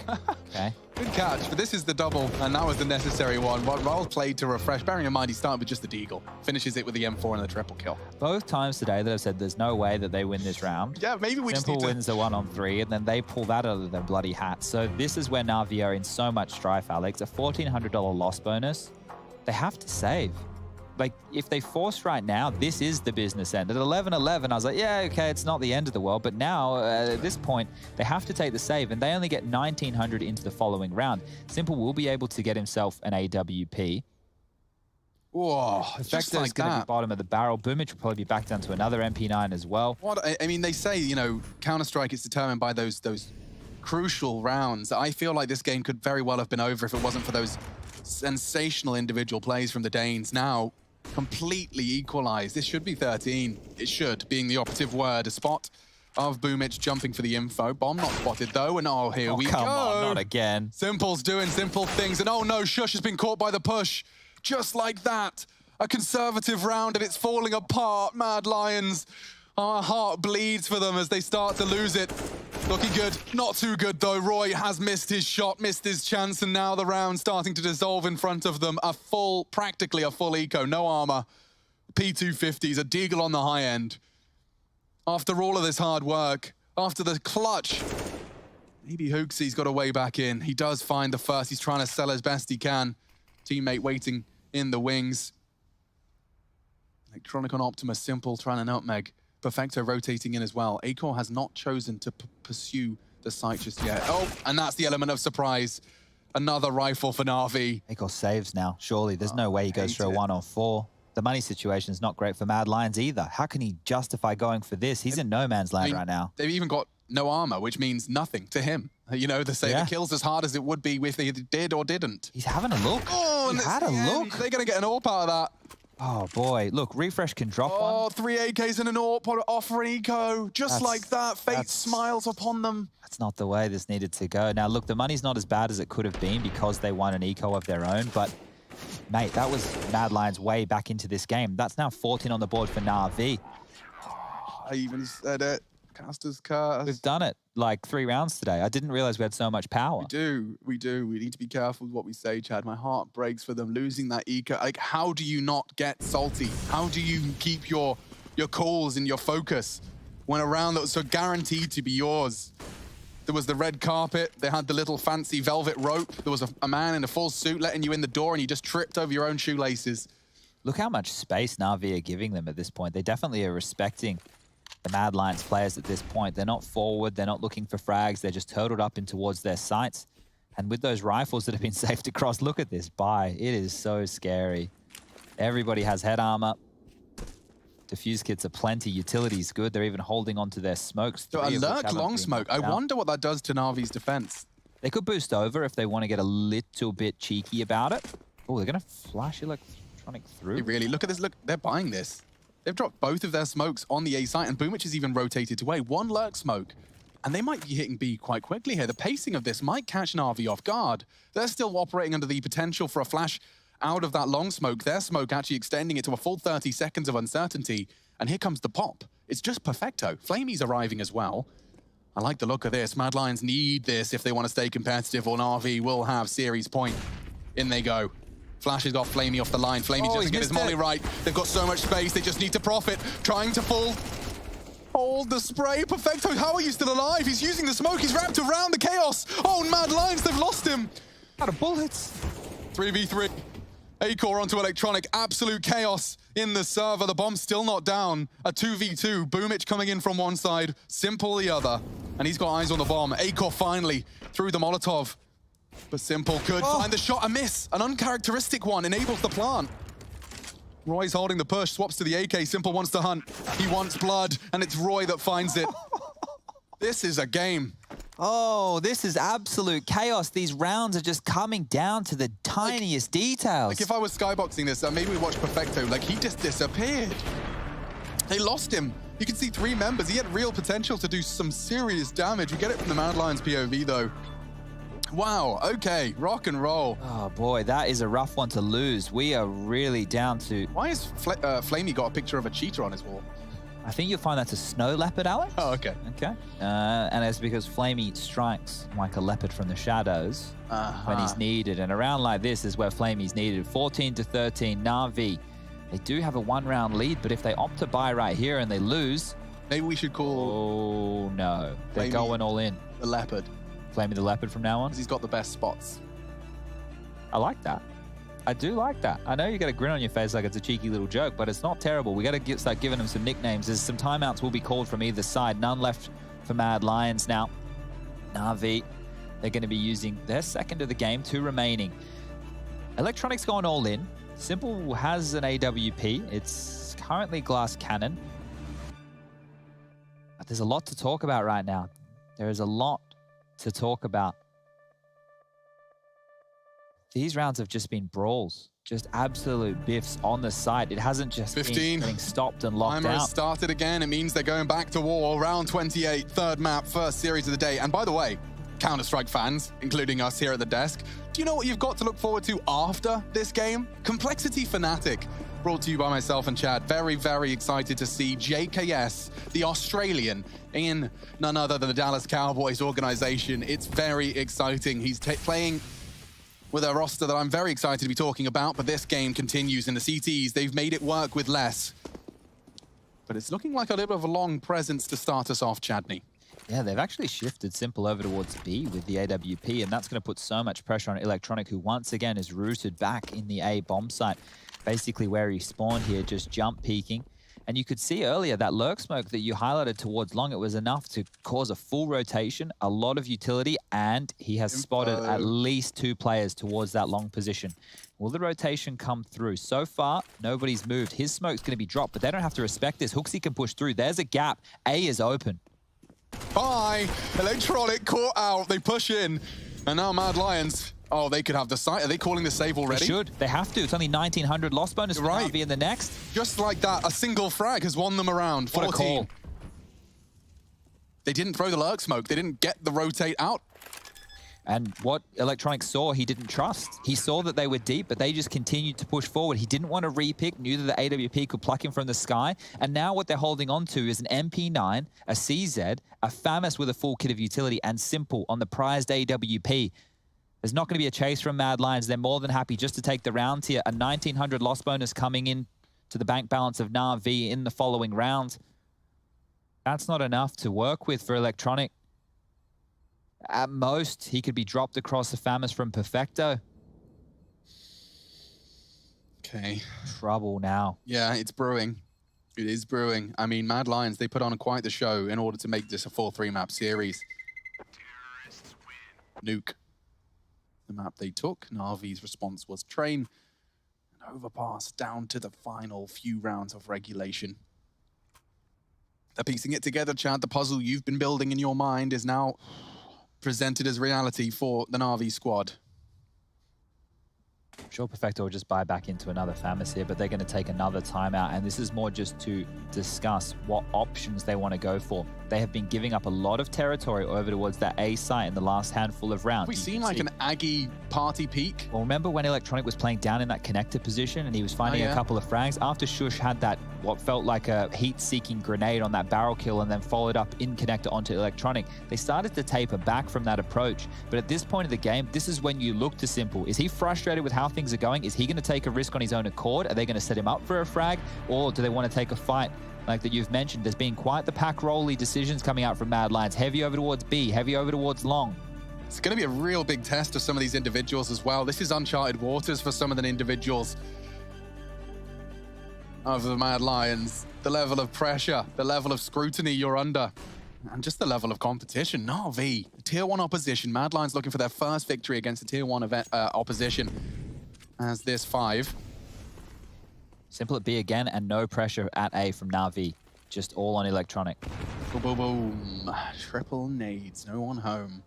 Okay. Good catch, but this is the double, and that was the necessary one. Well played to refresh. Bearing in mind, he started with just the Deagle. Finishes it with the M4 and the triple kill. Both times today that I've said there's no way that they win this round. Yeah, maybe we just need to... Simple wins the 1-on-3, and then they pull that out of their bloody hat. So this is where NaVi are in so much strife, Alex. A $1,400 loss bonus. They have to save. Like, if they force right now, this is the business end. At 11-11, I was like, yeah, okay, it's not the end of the world. But now, at this point, they have to take the save, and they only get 1,900 into the following round. Simple will be able to get himself an AWP. Whoa, just like going to be bottom of the barrel. Boomich will probably be back down to another MP9 as well. What I mean, they say, you know, Counter-Strike is determined by those crucial rounds. I feel like this game could very well have been over if it wasn't for those sensational individual plays from the Danes. Now, completely equalized. This should be 13. It should, being the operative word. A spot of Boomich jumping for the info. Bomb not spotted though, and here we go. Come on, not again. Simple's doing simple things, and oh no, Shush has been caught by the push. Just like that. A conservative round, and it's falling apart. Mad Lions. Our heart bleeds for them as they start to lose it. Looking good. Not too good, though. Roy has missed his shot, missed his chance, and now the round starting to dissolve in front of them. Practically a full eco, no armor. P250s, a Deagle on the high end. After all of this hard work, after the clutch, maybe Hooksy's got a way back in. He does find the first. He's trying to sell as best he can. Teammate waiting in the wings. Electronic on Optimus, Simple trying to nutmeg. Perfecto rotating in as well. Acor has not chosen to pursue the site just yet. Oh, and that's the element of surprise. Another rifle for NaVi. Acor saves now, surely. There's no way he goes for a 1-on-4. The money situation is not great for Mad Lions either. How can he justify going for this? He's in no man's land right now. They've even got no armor, which means nothing to him. You know, they say the kill's as hard as it would be if he did or didn't. He's having a look. Oh, he had a look. They're going to get an AWP out of that. Oh, boy. Look, Refresh can drop one. Oh, 3 AKs and an AWP off for an eco. Just like that, fate smiles upon them. That's not the way this needed to go. Now, look, the money's not as bad as it could have been because they won an eco of their own, but, mate, that was Mad Lions way back into this game. That's now 14 on the board for NaVi. I even said it. Caster's curse. We've done it like 3 rounds today. I didn't realize we had so much power. We do. We need to be careful with what we say, Chad. My heart breaks for them losing that eco. Like, how do you not get salty? How do you keep your calls and your focus when a round that was so guaranteed to be yours? There was the red carpet. They had the little fancy velvet rope. There was a man in a full suit letting you in the door, and you just tripped over your own shoelaces. Look how much space NaVi are giving them at this point. They definitely are respecting the Mad Lions players at this point. They're not forward, they're not looking for frags, they're just turtled up in towards their sights. And with those rifles that have been saved across, look at this buy. It is so scary. Everybody has head armor. Diffuse kits are plenty. Utility's good. They're even holding on to their smokes. So a lurk long smoke. I wonder what that does to Navi's defense. They could boost over if they want to get a little bit cheeky about it. Oh, they're going to flash electronic through. Really, look at this. Look, they're buying this. They've dropped both of their smokes on the A site, and Boomich has even rotated away. One lurk smoke, and they might be hitting B quite quickly here. The pacing of this might catch NaVi off guard. They're still operating under the potential for a flash out of that long smoke. Their smoke actually extending it to a full 30 seconds of uncertainty. And here comes the pop. It's just perfecto. Flamey's arriving as well. I like the look of this. Mad Lions need this if they want to stay competitive, or NaVi will have series point. In they go. Flashes off Flamey off the line. Flamey doesn't get his molly right. They've got so much space. They just need to profit. Trying to hold the spray. Perfecto, how are you still alive? He's using the smoke. He's wrapped around the chaos. Oh, Mad Lions, they've lost him. Out of bullets. 3v3. A-Core onto Electronic. Absolute chaos in the server. The bomb's still not down. A 2v2. Boomich coming in from one side. Simple the other. And he's got eyes on the bomb. A-Core finally through the Molotov. But Simple could find the shot. A miss. An uncharacteristic one. Enables the plant. Roy's holding the push. Swaps to the AK. Simple wants to hunt. He wants blood. And it's Roy that finds it. This is a game. Oh, this is absolute chaos. These rounds are just coming down to the tiniest details. Like if I was skyboxing this, maybe we watch Perfecto. Like he just disappeared. They lost him. You can see 3 members. He had real potential to do some serious damage. We get it from the Mad Lions POV though. Wow, okay, rock and roll. Oh boy, that is a rough one to lose. We are really down to... Why has Flamey got a picture of a cheetah on his wall? I think you'll find that's a snow leopard, Alex. Oh, okay. Okay. And it's because Flamey strikes like a leopard from the shadows when he's needed. And around like this is where Flamey's needed. 14-13, NaVi. They do have a 1-round lead, but if they opt to buy right here and they lose... Maybe we should call... Oh, no. They're going all in. The leopard. Flamey the leopard from now on? Because he's got the best spots. I like that. I do like that. I know you got a grin on your face like it's a cheeky little joke, but it's not terrible. We got to start giving them some nicknames. There's some timeouts will be called from either side. None left for Mad Lions now. NaVi, they're going to be using their second of the game, 2 remaining. Electronic's going all in. Simple has an AWP. It's currently glass cannon. But there's a lot to talk about right now. There is a lot to talk about. These rounds have just been brawls, just absolute biffs on the site. It hasn't just 15. been getting stopped and locked Timer out. has started again. It means they're going back to war. Round 28, 3rd map, 1st series of the day. And by the way, Counter-Strike fans, including us here at the desk, do you know what you've got to look forward to after this game? Complexity Fanatic, brought to you by myself and Chad. Very, very excited to see JKS, the Australian, in none other than the Dallas Cowboys organization. It's very exciting. He's playing with a roster that I'm very excited to be talking about, but this game continues in the CTs. They've made it work with less. But it's looking like a little bit of a long presence to start us off, Chadney. Yeah, they've actually shifted Simple over towards B with the AWP, and that's going to put so much pressure on Electronic, who once again is rooted back in the A bomb site, basically where he spawned here, just jump peeking. And you could see earlier that lurk smoke that you highlighted towards long, it was enough to cause a full rotation, a lot of utility, and he has spotted at least 2 players towards that long position. Will the rotation come through? So far, nobody's moved. His smoke's going to be dropped, but they don't have to respect this. Hooksy can push through. There's a gap. A is open. Bye! Electronic caught out. They push in. And now Mad Lions... Oh, they could have the site. Are they calling the save already? They should. They have to. It's only 1,900 loss bonus for NaVi in the next. Just like that, a single frag has won them around. 14. What a call. They didn't throw the lurk smoke. They didn't get the rotate out. And what Electronic saw, he didn't trust. He saw that they were deep, but they just continued to push forward. He didn't want to repick, knew that the AWP could pluck him from the sky. And now what they're holding on to is an MP9, a CZ, a FAMAS with a full kit of utility, and Simple on the prized AWP. There's not going to be a chase from Mad Lions. They're more than happy just to take the round here. A 1,900 loss bonus coming in to the bank balance of NaVi in the following round. That's not enough to work with for Electronic. At most, he could be dropped across the FAMAS from Perfecto. Okay. Trouble now. Yeah, it's brewing. It is brewing. I mean, Mad Lions, they put on quite the show in order to make this a 4-3 map series. Nuke. The map they took. NaVi's response was train. And Overpass down to the final few rounds of regulation. They're piecing it together, Chad. The puzzle you've been building in your mind is now presented as reality for the NaVi squad. I'm sure Perfecto will just buy back into another Famas here, but they're going to take another timeout. And this is more just to discuss what options they want to go for. They have been giving up a lot of territory over towards that A site in the last handful of rounds. We've seen like an Aggie party peak. Well, remember when Electronic was playing down in that connector position and he was finding a couple of frags? After Shush had that, what felt like a heat-seeking grenade on that barrel kill and then followed up in connector onto Electronic, they started to taper back from that approach. But at this point of the game, this is when you look to Simple. Is he frustrated with how things are going? Is he going to take a risk on his own accord? Are they going to set him up for a frag? Or do they want to take a fight? Like that you've mentioned, there's been quite the pack-rolly decisions coming out from Mad Lions. Heavy over towards B, heavy over towards long. It's going to be a real big test of some of these individuals as well. This is uncharted waters for some of the individuals of the Mad Lions. The level of pressure, the level of scrutiny you're under, and just the level of competition. NaVi, Tier 1 opposition. Mad Lions looking for their first victory against a Tier 1 event, opposition as this 5. Simple at B again, and no pressure at A from NaVi. Just all on Electronic. Boom, boom, boom. Triple nades, no one home.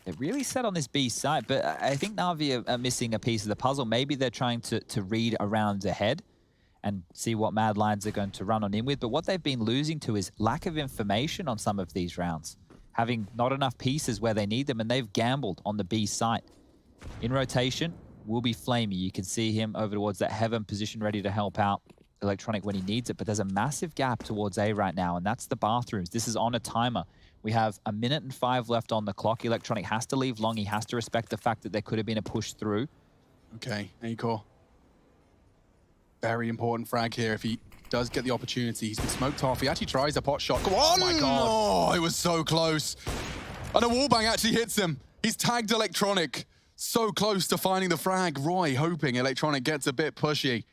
They're really set on this B site, but I think NaVi are missing a piece of the puzzle. Maybe they're trying to read around ahead and see what Mad Lions are going to run on in with. But what they've been losing to is lack of information on some of these rounds. Having not enough pieces where they need them, and they've gambled on the B site. In rotation will be Flamey. You can see him over towards that heaven position ready to help out Electronic when he needs it, but there's a massive gap towards A right now, and that's the bathrooms. This is on a timer. We have 1 minute and 5 left on the clock. Electronic has to leave long. He has to respect the fact that there could have been a push through. Okay, Acor. Very important frag here. If he does get the opportunity, he's been smoked off. He actually tries a pot shot. Go on! Oh my God. Oh, it was so close. And a wallbang actually hits him. He's tagged Electronic. So close to finding the frag. Roy hoping Electronic gets a bit pushy.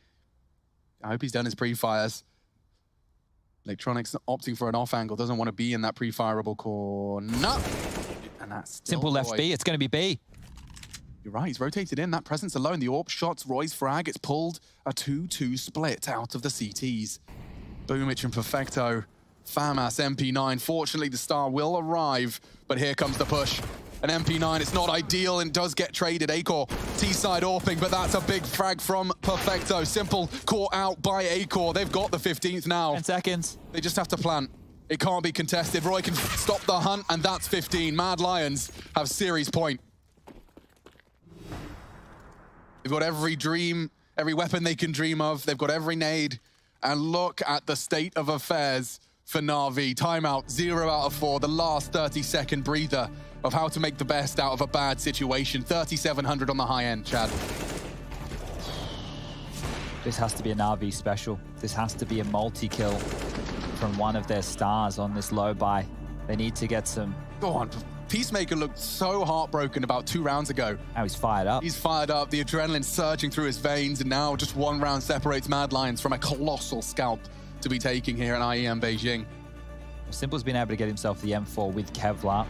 I hope he's done his pre-fires. Electronic's opting for an off angle. Doesn't want to be in that pre-fireable corner. And that's still Simple left Roy. B. It's going to be B. You're right. He's rotated in. That presence alone. The AWP shots Roy's frag. It's pulled a 2-2 split out of the CTs. Boomich and Perfecto. Famas, MP9. Fortunately, the star will arrive. But here comes the push. An MP9, it's not ideal and does get traded. Acor, T-side AWPing, but that's a big frag from Perfecto. Simple caught out by Acor. They've got the 15th now. 10 seconds. They just have to plant. It can't be contested. Roy can stop the hunt, and that's 15. Mad Lions have series point. They've got every dream, every weapon they can dream of. They've got every nade. And look at the state of affairs for NaVi. Timeout, 0 out of 4. The last 30-second breather of how to make the best out of a bad situation. 3,700 on the high end, Chad. This has to be a NaVi special. This has to be a multi-kill from one of their stars on this low buy. They need to get some... Go on. Peacemaker looked so heartbroken about 2 rounds ago. Now he's fired up. He's fired up, the adrenaline surging through his veins, and now just 1 round separates Mad Lions from a colossal scalp to be taking here at IEM Beijing. Well, Simple's been able to get himself the M4 with Kevlar.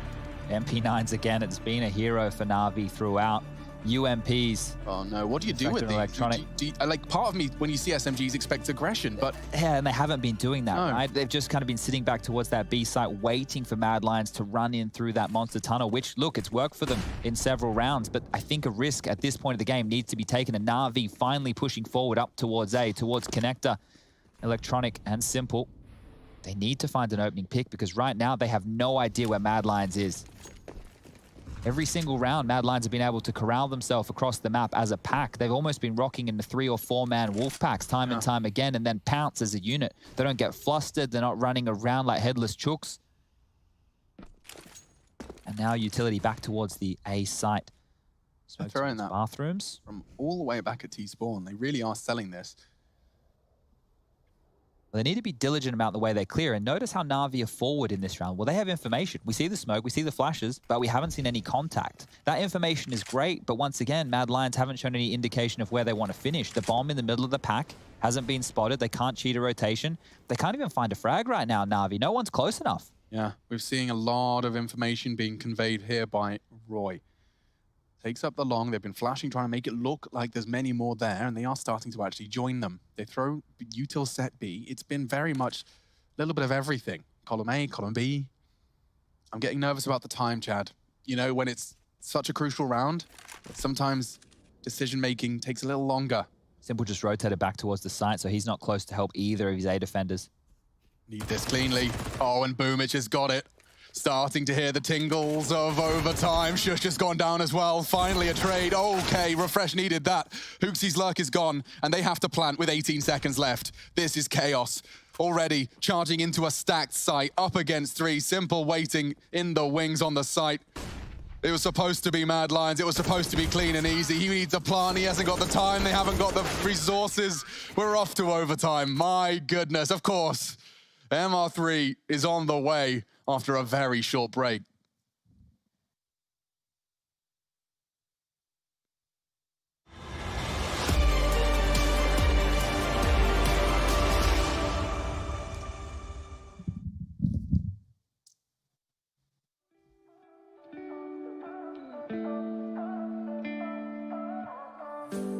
MP9s again, it's been a hero for NaVi throughout. UMPs. Oh no, what do you do with these? Electronic. Like, part of me, when you see SMGs, expects aggression, but... Yeah, and they haven't been doing that, No. right? They've just kind of been sitting back towards that B site, waiting for Mad Lions to run in through that monster tunnel, which, look, it's worked for them in several rounds, but I think a risk at this point of the game needs to be taken, and NaVi finally pushing forward up towards A, towards Connector. Electronic and Simple, they need to find an opening pick, because right now they have no idea where Mad Lions is. Every single round, Mad Lions have been able to corral themselves across the map as a pack. They've almost been rocking in the 3 or 4 man wolf packs time and time again, and then pounce as a unit. They don't get flustered. They're not running around like headless chooks. And now utility back towards the A site. Throwing that bathrooms from all the way back at T-Spawn. They really are selling this. Well, they need to be diligent about the way they clear. And notice how NaVi are forward in this round. Well, they have information. We see the smoke, we see the flashes, but we haven't seen any contact. That information is great, but once again, Mad Lions haven't shown any indication of where they want to finish. The bomb in the middle of the pack hasn't been spotted. They can't cheat a rotation. They can't even find a frag right now, NaVi. No one's close enough. Yeah, we're seeing a lot of information being conveyed here by Roy. Takes up the long. They've been flashing, trying to make it look like there's many more there, and they are starting to actually join them. They throw util set B. It's been very much a little bit of everything. Column A, column B. I'm getting nervous about the time, Chad. You know, when it's such a crucial round, sometimes decision-making takes a little longer. Simple just rotated back towards the site, so he's not close to help either of his A defenders. Need this cleanly. Oh, and Boomich has got it. Starting to hear the tingles of overtime. Shush has gone down as well. Finally a trade. Okay, Refresh needed that. Hooksy's lurk is gone, and they have to plant with 18 seconds left. This is chaos. Already charging into a stacked site, up against 3. Simple waiting in the wings on the site. It was supposed to be Mad Lions. It was supposed to be clean and easy. He needs a plan. He hasn't got the time. They haven't got the resources. We're off to overtime. My goodness, of course. MR3 is on the way after a very short break.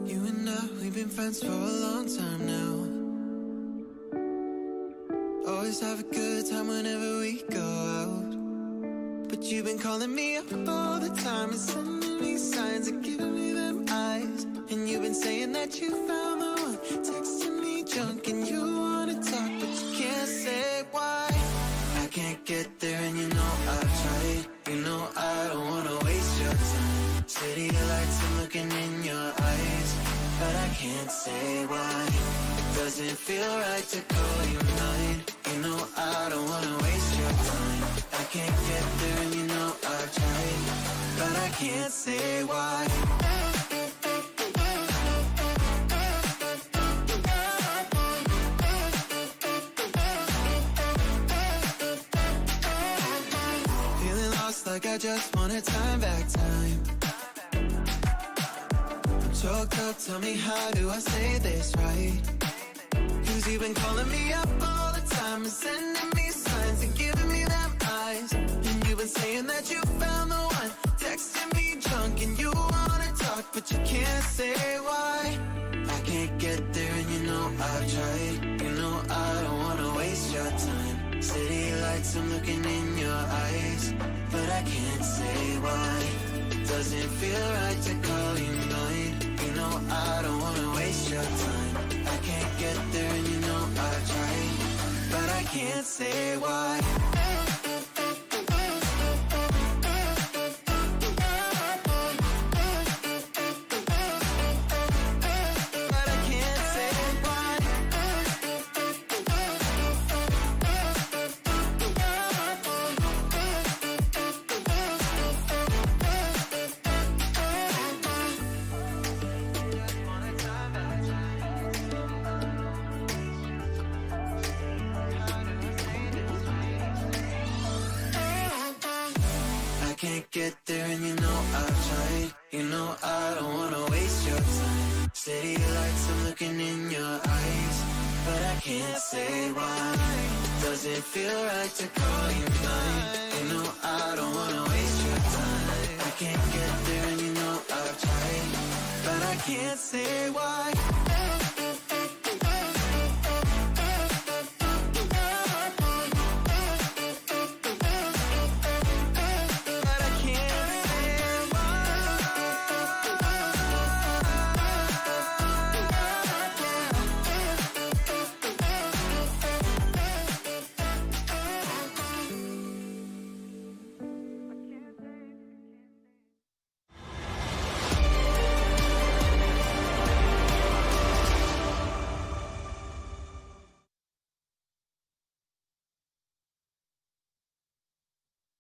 You and I, we've been friends for a long time now. Always have a good time whenever we go out. But you've been calling me up all the time and sending me signs and giving me them eyes. And you've been saying that you found the one, texting me junk and you wanna talk, but you can't say why. I can't get there and you know I've tried. You know I don't wanna waste your time. City lights, I'm looking in your eyes, but I can't say why. It doesn't feel right to call you mine. You know I don't wanna waste your time. I can't get there and you know I've tried, but I can't say why. Feeling lost like I just wanna time back time. I'm choked up, tell me how do I say this right? Cause you've been calling me up all the time and sending me signs and giving me them eyes. And you've been saying that you found the one, texting me drunk and you wanna talk, but you can't say why. I can't get there and you know I've tried. You know I don't wanna waste your time. City lights, I'm looking in your eyes, but I can't say why. Doesn't feel right to call you mine. You know I don't wanna waste your time. I can't get there and you know I've tried, but I can't say why. Can't get there and you know I've tried. You know I don't wanna waste your time. City lights, I'm looking in your eyes, but I can't say why. Doesn't feel right to call you mine. You know I don't wanna waste your time. I can't get there and you know I've tried, but I can't say why.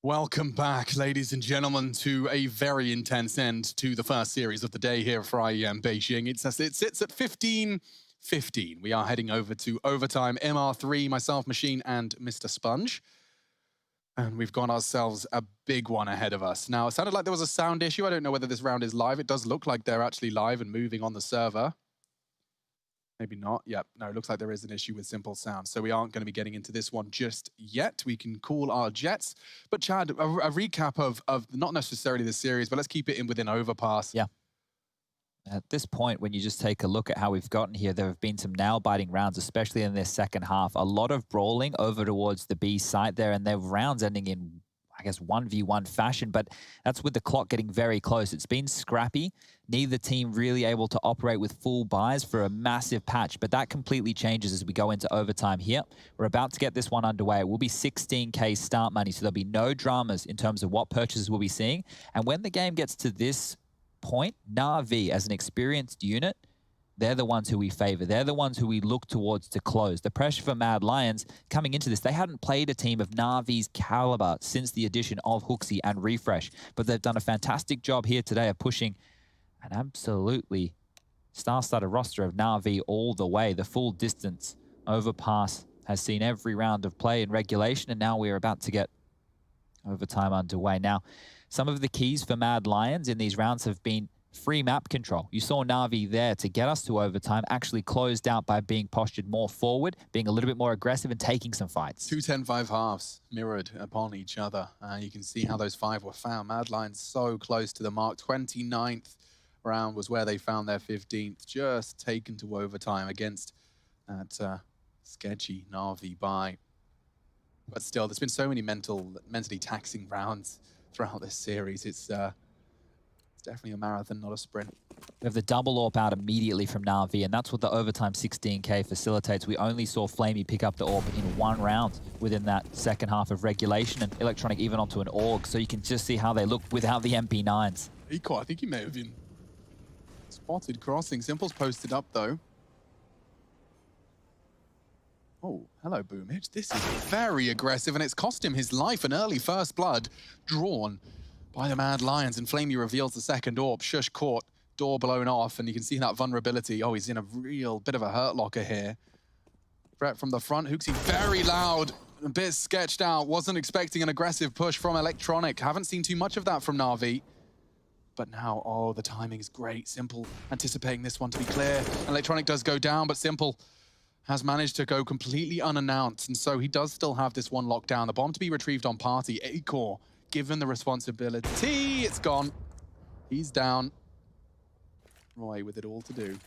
Welcome back, ladies and gentlemen, to a very intense end to the first series of the day here for IEM Beijing. It sits at 15 15. We are heading over to overtime. MR3, myself, Machine, and Mr. Sponge. And we've got ourselves a big one ahead of us. Now, it sounded like there was a sound issue. I don't know whether this round is live. It does look like they're actually live and moving on the server. Maybe not. Yep. No, it looks like there is an issue with Simple Sound. So we aren't going to be getting into this one just yet. We can cool our jets. But Chad, a recap of not necessarily the series, but let's keep it in within Overpass. Yeah. At this point, when you just take a look at how we've gotten here, there have been some nail-biting rounds, especially in this second half. A lot of brawling over towards the B site there, and their rounds ending in, I guess, 1v1 fashion, but that's with the clock getting very close. It's been scrappy. Neither team really able to operate with full buys for a massive patch, but that completely changes as we go into overtime here. We're about to get this one underway. It will be 16K start money, so there'll be no dramas in terms of what purchases we'll be seeing. And when the game gets to this point, NaVi, as an experienced unit, they're the ones who we favor. They're the ones who we look towards to close. The pressure for Mad Lions coming into this, they hadn't played a team of NaVi's caliber since the addition of HooXi and Refresh, but they've done a fantastic job here today of pushing an absolutely star-studded roster of NaVi all the way, the full distance. Overpass has seen every round of play in regulation, and now we're about to get overtime underway. Now, some of the keys for Mad Lions in these rounds have been free map control. You saw NaVi there to get us to overtime, actually closed out by being postured more forward, being a little bit more aggressive and taking some fights. 2-10-5 halves mirrored upon each other. You can see how those 5 were found. Mad Lions so close to the mark. 29th round was where they found their 15th, just taken to overtime against that sketchy NaVi buy. But still, there's been so many mentally taxing rounds throughout this series. It's definitely a marathon, not a sprint. We have the double AWP out immediately from NaVi, and that's what the overtime 16K facilitates. We only saw Flamey pick up the AWP in 1 round within that second half of regulation, and Electronic even onto an AUG, so you can just see how they look without the MP9s. Eco, I think he may have been spotted crossing. Simple's posted up, though. Oh, hello, Boomage. This is very aggressive, and it's cost him his life. An early first blood drawn by the Mad Lions, and Flamey reveals the second AWP. Shush caught, door blown off, and you can see that vulnerability. Oh, he's in a real bit of a hurt locker here. Threat from the front. HooXi very loud, a bit sketched out. Wasn't expecting an aggressive push from Electronic. Haven't seen too much of that from NaVi. But now, oh, the timing is great. Simple anticipating this one to be clear. Electronic does go down, but Simple has managed to go completely unannounced, and so he does still have this one locked down. The bomb to be retrieved on Party. Acor given the responsibility. It's gone. He's down. Roy with it all to do.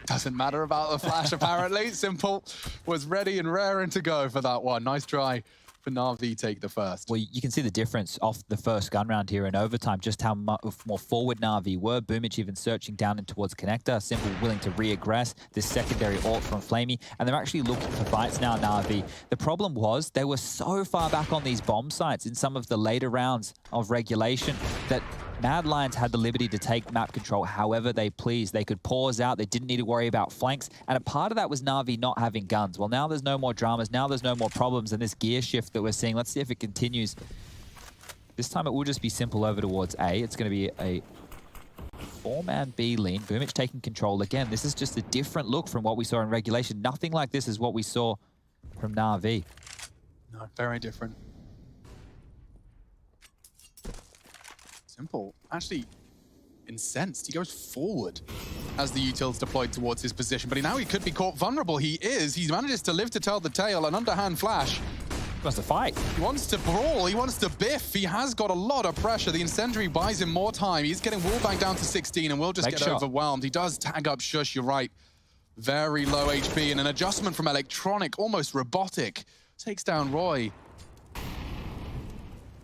Doesn't matter about the flash, apparently. Simple was ready and raring to go for that one. Nice try for NaVi take the first. Well, you can see the difference off the first gun round here in overtime, just how much more forward NaVi were. Boomage even searching down in towards connector. Simple willing to re-aggress this secondary AWP from Flamey, and they're actually looking for fights now, NaVi. The problem was they were so far back on these bomb sites in some of the later rounds of regulation that Mad Lions had the liberty to take map control however they pleased. They could pause out. They didn't need to worry about flanks. And a part of that was NaVi not having guns. Well, now there's no more dramas. Now there's no more problems. And this gear shift that we're seeing, let's see if it continues. This time it will just be Simple over towards A. It's going to be a 4-man B lean. Boomage taking control again. This is just a different look from what we saw in regulation. Nothing like this is what we saw from NaVi. No, very different. Simple, actually incensed. He goes forward as the util's deployed towards his position, but now he could be caught vulnerable. He is. He manages to live to tell the tale. An underhand flash. He wants to fight. He wants to brawl. He wants to biff. He has got a lot of pressure. The incendiary buys him more time. He's getting wallbang down to 16 and will just get overwhelmed. He does tag up Shush, you're right. Very low HP, and an adjustment from Electronic, almost robotic. Takes down Roy.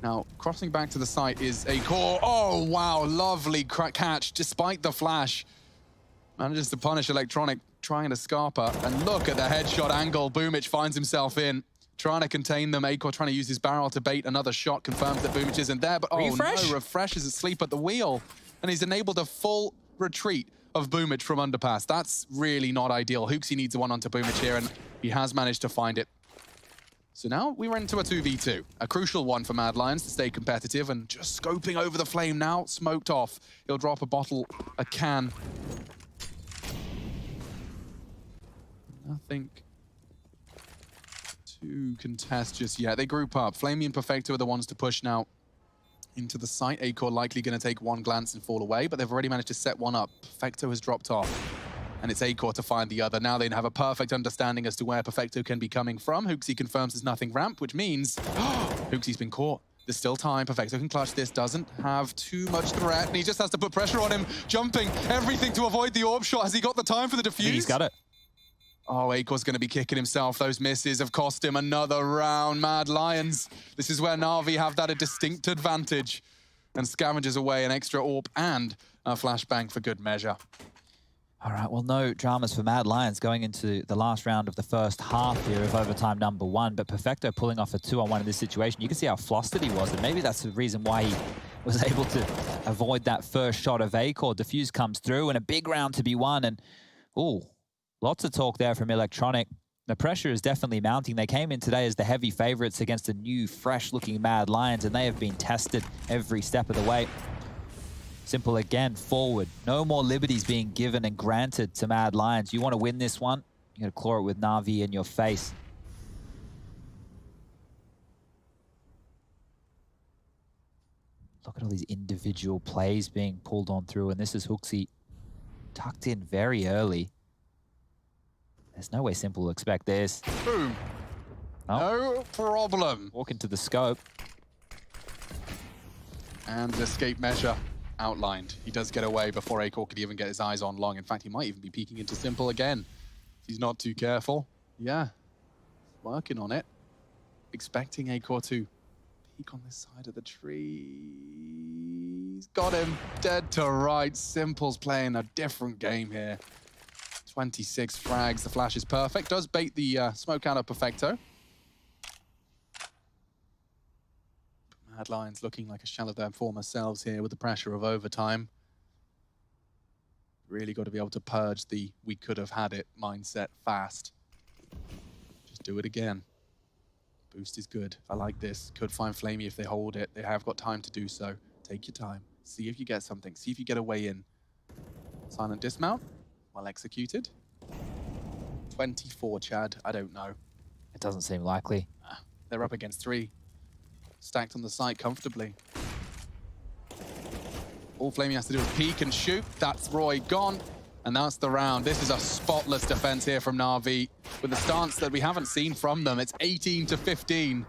Now, crossing back to the site is Acor. Oh, wow, lovely catch, despite the flash. Manages to punish Electronic, trying to Scarpa. And look at the headshot angle Boomage finds himself in. Trying to contain them. Acor trying to use his barrel to bait another shot. Confirms that Boomage isn't there, but oh no, Refresh is asleep at the wheel. And he's enabled a full retreat of Boomage from Underpass. That's really not ideal. HooXi needs a one onto Boomage here, and he has managed to find it. So now we run into a 2v2, a crucial one for Mad Lions to stay competitive, and just scoping over the flame now, smoked off. He'll drop a bottle, a can. Nothing to contest just yet. They group up. Flamey and Perfecto are the ones to push now into the site. Acor likely going to take one glance and fall away, but they've already managed to set one up. Perfecto has dropped off, and it's Acor to find the other. Now they have a perfect understanding as to where Perfecto can be coming from. Hooksy confirms there's nothing ramp, which means Hooksy's been caught. There's still time. Perfecto can clutch this. Doesn't have too much threat, and he just has to put pressure on him. Jumping, everything to avoid the orb shot. Has he got the time for the defuse? He's got it. Oh, Acor's going to be kicking himself. Those misses have cost him another round. Mad Lions. This is where NaVi have that a distinct advantage. And scavenges away an extra orb and a flashbang for good measure. All right, well, no dramas for Mad Lions going into the last round of the first half here of overtime number 1, but Perfecto pulling off a 2-on-1 in this situation. You can see how flustered he was, and maybe that's the reason why he was able to avoid that first shot of Acor. Defuse comes through, and a big round to be won, and ooh, lots of talk there from Electronic. The pressure is definitely mounting. They came in today as the heavy favorites against the new, fresh-looking Mad Lions, and they have been tested every step of the way. Simple again, forward. No more liberties being given and granted to Mad Lions. You want to win this one, you got to claw it with NaVi in your face. Look at all these individual plays being pulled on through, and this is Hooksy tucked in very early. There's no way Simple will expect this. Boom. Oh. No problem. Walk into the scope. And the escape measure outlined. He does get away before Acor could even get his eyes on Long. In fact, he might even be peeking into Simple again. He's not too careful. Yeah, working on it. Expecting Acor to peek on this side of the tree. He's got him dead to right. Simple's playing a different game here. 26 frags. The flash is perfect. Does bait the smoke out of Perfecto. Mad Lions looking like a shell of their former selves here with the pressure of overtime. Really got to be able to purge the we could have had it mindset fast. Just do it again. Boost is good. I like this. Could find Flamey if they hold it. They have got time to do so. Take your time. See if you get something. See if you get a way in. Silent dismount. Well executed. 24, Chad. I don't know. It doesn't seem likely. They're up against 3. Stacked on the site comfortably. All Flamey has to do is peek and shoot. That's Roy gone. And that's the round. This is a spotless defense here from NaVi with a stance that we haven't seen from them. It's 18-15.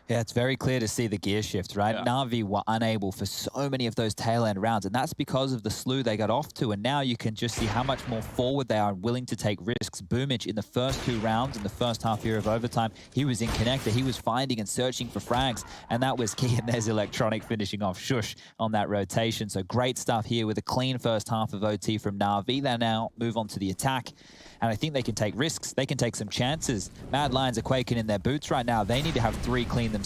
Yeah, it's very clear to see the gear shift, right? Yeah. NaVi were unable for so many of those tail-end rounds, and that's because of the slew they got off to, and now you can just see how much more forward they are willing to take risks. Boomich in the first 2 rounds in the first half year of overtime, he was in connector, he was finding and searching for frags, and that was key, and there's Electronic finishing off Shush on that rotation. So great stuff here with a clean first half of OT from NaVi. They now move on to the attack, and I think they can take risks, they can take some chances. Mad Lions are quaking in their boots right now. They need to have 3 clean themselves.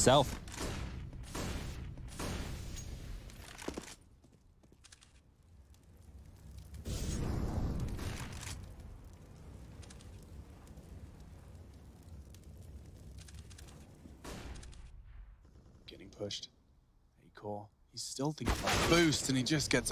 Getting pushed. Acor. He's still thinking about boost, and he just gets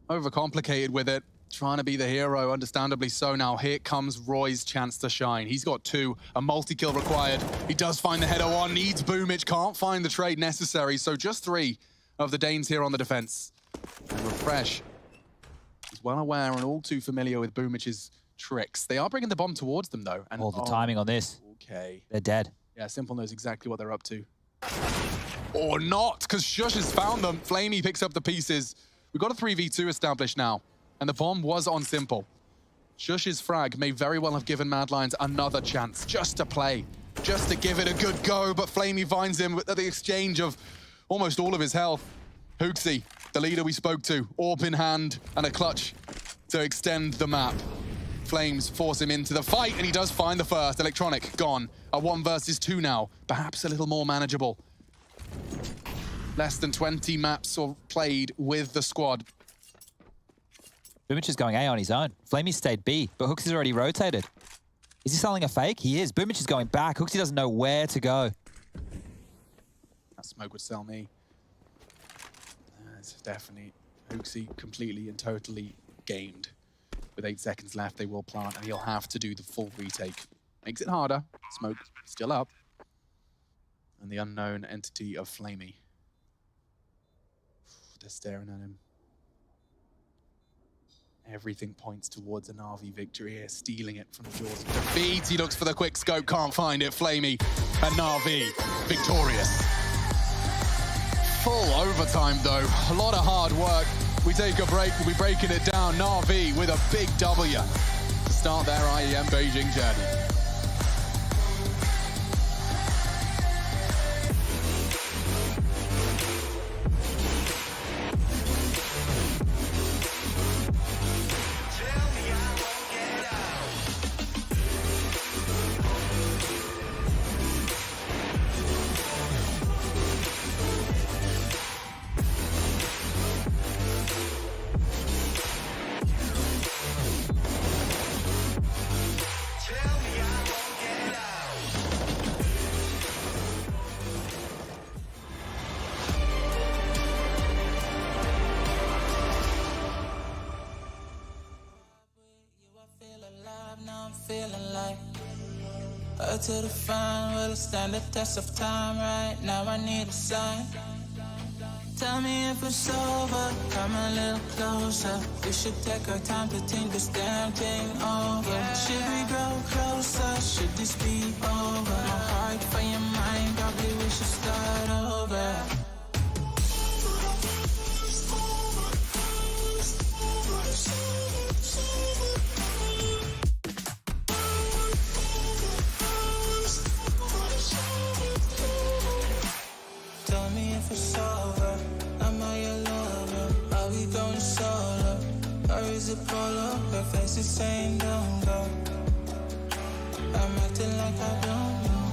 overcomplicated with it. Trying to be the hero, understandably so. Now here comes Roy's chance to shine. He's got 2, a multi-kill required. He does find the header 1, needs Boomich, can't find the trade necessary. So just 3 of the Danes here on the defense. And Refresh is well aware and all too familiar with Boomich's tricks. They are bringing the bomb towards them though. And the timing on this. Okay. They're dead. Yeah, Simple knows exactly what they're up to. Or not, because Shush has found them. Flamey picks up the pieces. We've got a 3v2 established now. And the bomb was on Simple. Shush's frag may very well have given Mad Lions another chance just to play, just to give it a good go, but Flamey finds him at the exchange of almost all of his health. Hooksy, the leader we spoke to, orb in hand and a clutch to extend the map. Flames force him into the fight, and he does find the first. Electronic gone. A 1 versus 2 now, perhaps a little more manageable. Less than 20 maps played with the squad. Boomich is going A on his own. Flamey stayed B, but Hooksy's already rotated. Is he selling a fake? He is. Boomich is going back. Hooksy doesn't know where to go. That smoke would sell me. It's definitely Hooksy completely and totally gamed. With 8 seconds left, they will plant, and he'll have to do the full retake. Makes it harder. Smoke still up. And the unknown entity of Flamey. They're staring at him. Everything points towards a NaVi victory here, stealing it from the jaws of defeat. He looks for the quick scope, can't find it. Flamey and NaVi victorious. Full overtime though, a lot of hard work. We take a break, we'll be breaking it down. NaVi with a big W to start their IEM Beijing-hadian. Feeling like up to the fun, will it stand the test of time? Right now I need a sign. Tell me if it's over, come a little closer. We should take our time to think this damn thing over. Should we grow closer? Should this be over? My heart for your mind, probably we should start over. It's over, am I your lover? Are we going solo? Or is it polo? Her face is saying don't go. I'm acting like I don't know.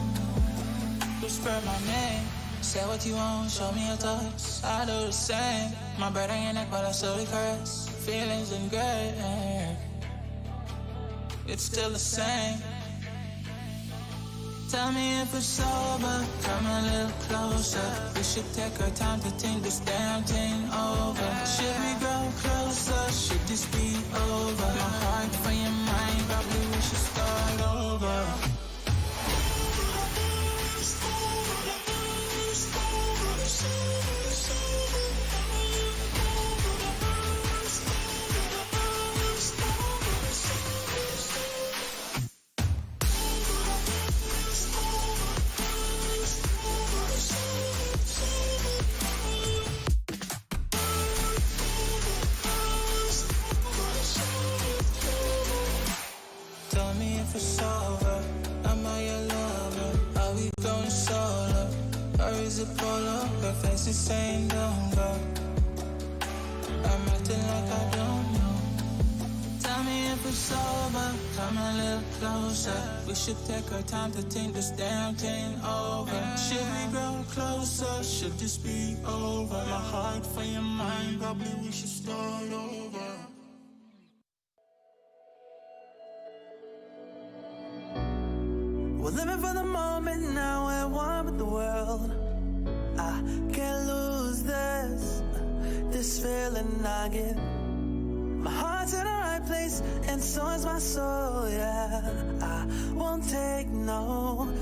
Whisper my name, say what you want, show me your thoughts. I do the same. My breath on your neck, but I slowly caress. Feelings in gray, it's still the same. Tell me if it's over, come a little closer. We should take our time to think this damn thing over. Should we grow closer? Should this be over? My heart for your mind, probably we should start over. If it's over, am I your lover? Are we going solo? Or is it polo? Her face is saying don't go. I'm acting like I don't know. Tell me if it's over, come a little closer. We should take our time to think this damn thing over. Should we grow closer? Should this be over? My heart for your mind, probably we should start over. We're living for the moment now, we're one with the world. I can't lose this feeling I get. My heart's in the right place, and so is my soul, yeah. I won't take no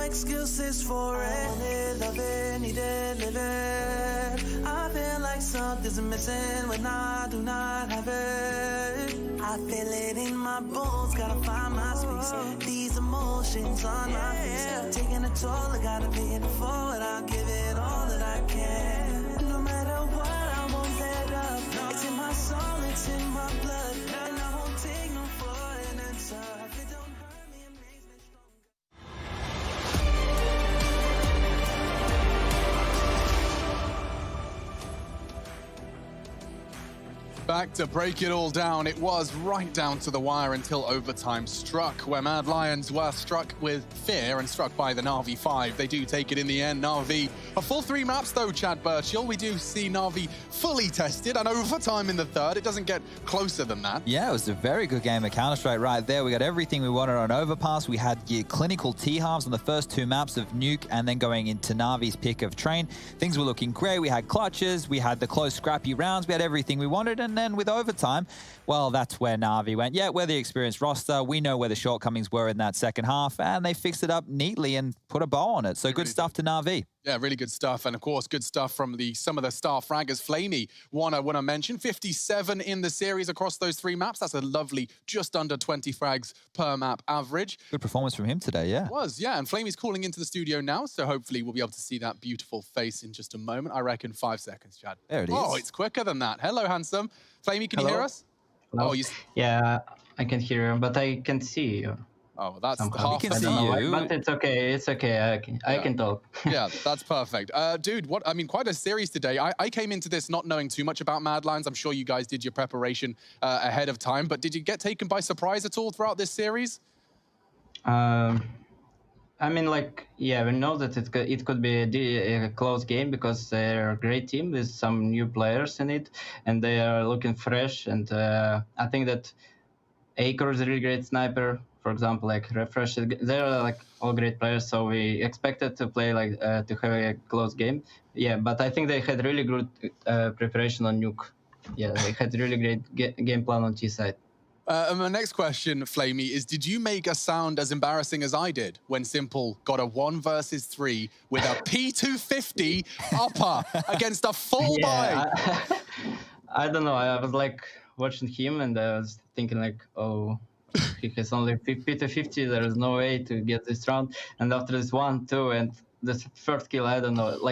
excuses for it. Love it, need it, live it. I feel like something's missing when I do not have it. I feel it in my bones, gotta find my space. These emotions on my face, taking a toll, I gotta pay it forward. I'll give it all that I can. No matter what, I won't let up. It's in my soul, it's in my blood, and I won't take no for an answer. If it don't hurt me, it makes me stronger. Back to break it all down. It was right down to the wire until overtime struck, where Mad Lions were struck with fear and struck by the NaVi 5. They do take it in the end. NaVi, a full 3 maps though, Chad Birchall. We do see NaVi fully tested and overtime in the third. It doesn't get closer than that. Yeah, it was a very good game of Counter-Strike right there. We got everything we wanted on Overpass. We had your clinical T-halves on the first 2 maps of Nuke, and then going into NaVi's pick of Train. Things were looking great. We had clutches, we had the close scrappy rounds, we had everything we wanted, and And then with overtime, well, that's where NaVi went, yeah, we're the experienced roster. We know where the shortcomings were in that second half, and they fixed it up neatly and put a bow on it. So good stuff to NaVi. Yeah, really good stuff. And of course, good stuff from some of the star fraggers. Flamey, one I want to mention, 57 in the series across those 3 maps. That's a lovely, just under 20 frags per map average. Good performance from him today, yeah. It was, yeah. And Flamey's calling into the studio now, so hopefully we'll be able to see that beautiful face in just a moment. I reckon 5 seconds, Chad. There it is. Oh, it's quicker than that. Hello, handsome. Flamey, can you hear us? Hello? Oh, Yeah, I can hear you, but I can see you. Oh, that's Somehow. half. We can see you. But it's okay. It's okay. I can talk. Yeah, that's perfect. Dude, quite a series today. I came into this not knowing too much about Madlands. I'm sure you guys did your preparation ahead of time, but did you get taken by surprise at all throughout this series? I mean, like, yeah, we know that it could be a close game because they're a great team with some new players in it, and they are looking fresh. And I think that Acre is a really great sniper. For example, like Refresh, they're like all great players, so we expected to play like to have a close game. Yeah, but I think they had really good preparation on Nuke. Yeah, they had really great game plan on T side. And my next question, Flamey, is did you make a sound as embarrassing as I did when Simple got a 1 versus 3 with a P250 upper against a full buy? I don't know. I was like watching him and I was thinking like, oh, he has only P250. There is no way to get this round. And after this 1, 2, and this first kill, I don't know. Like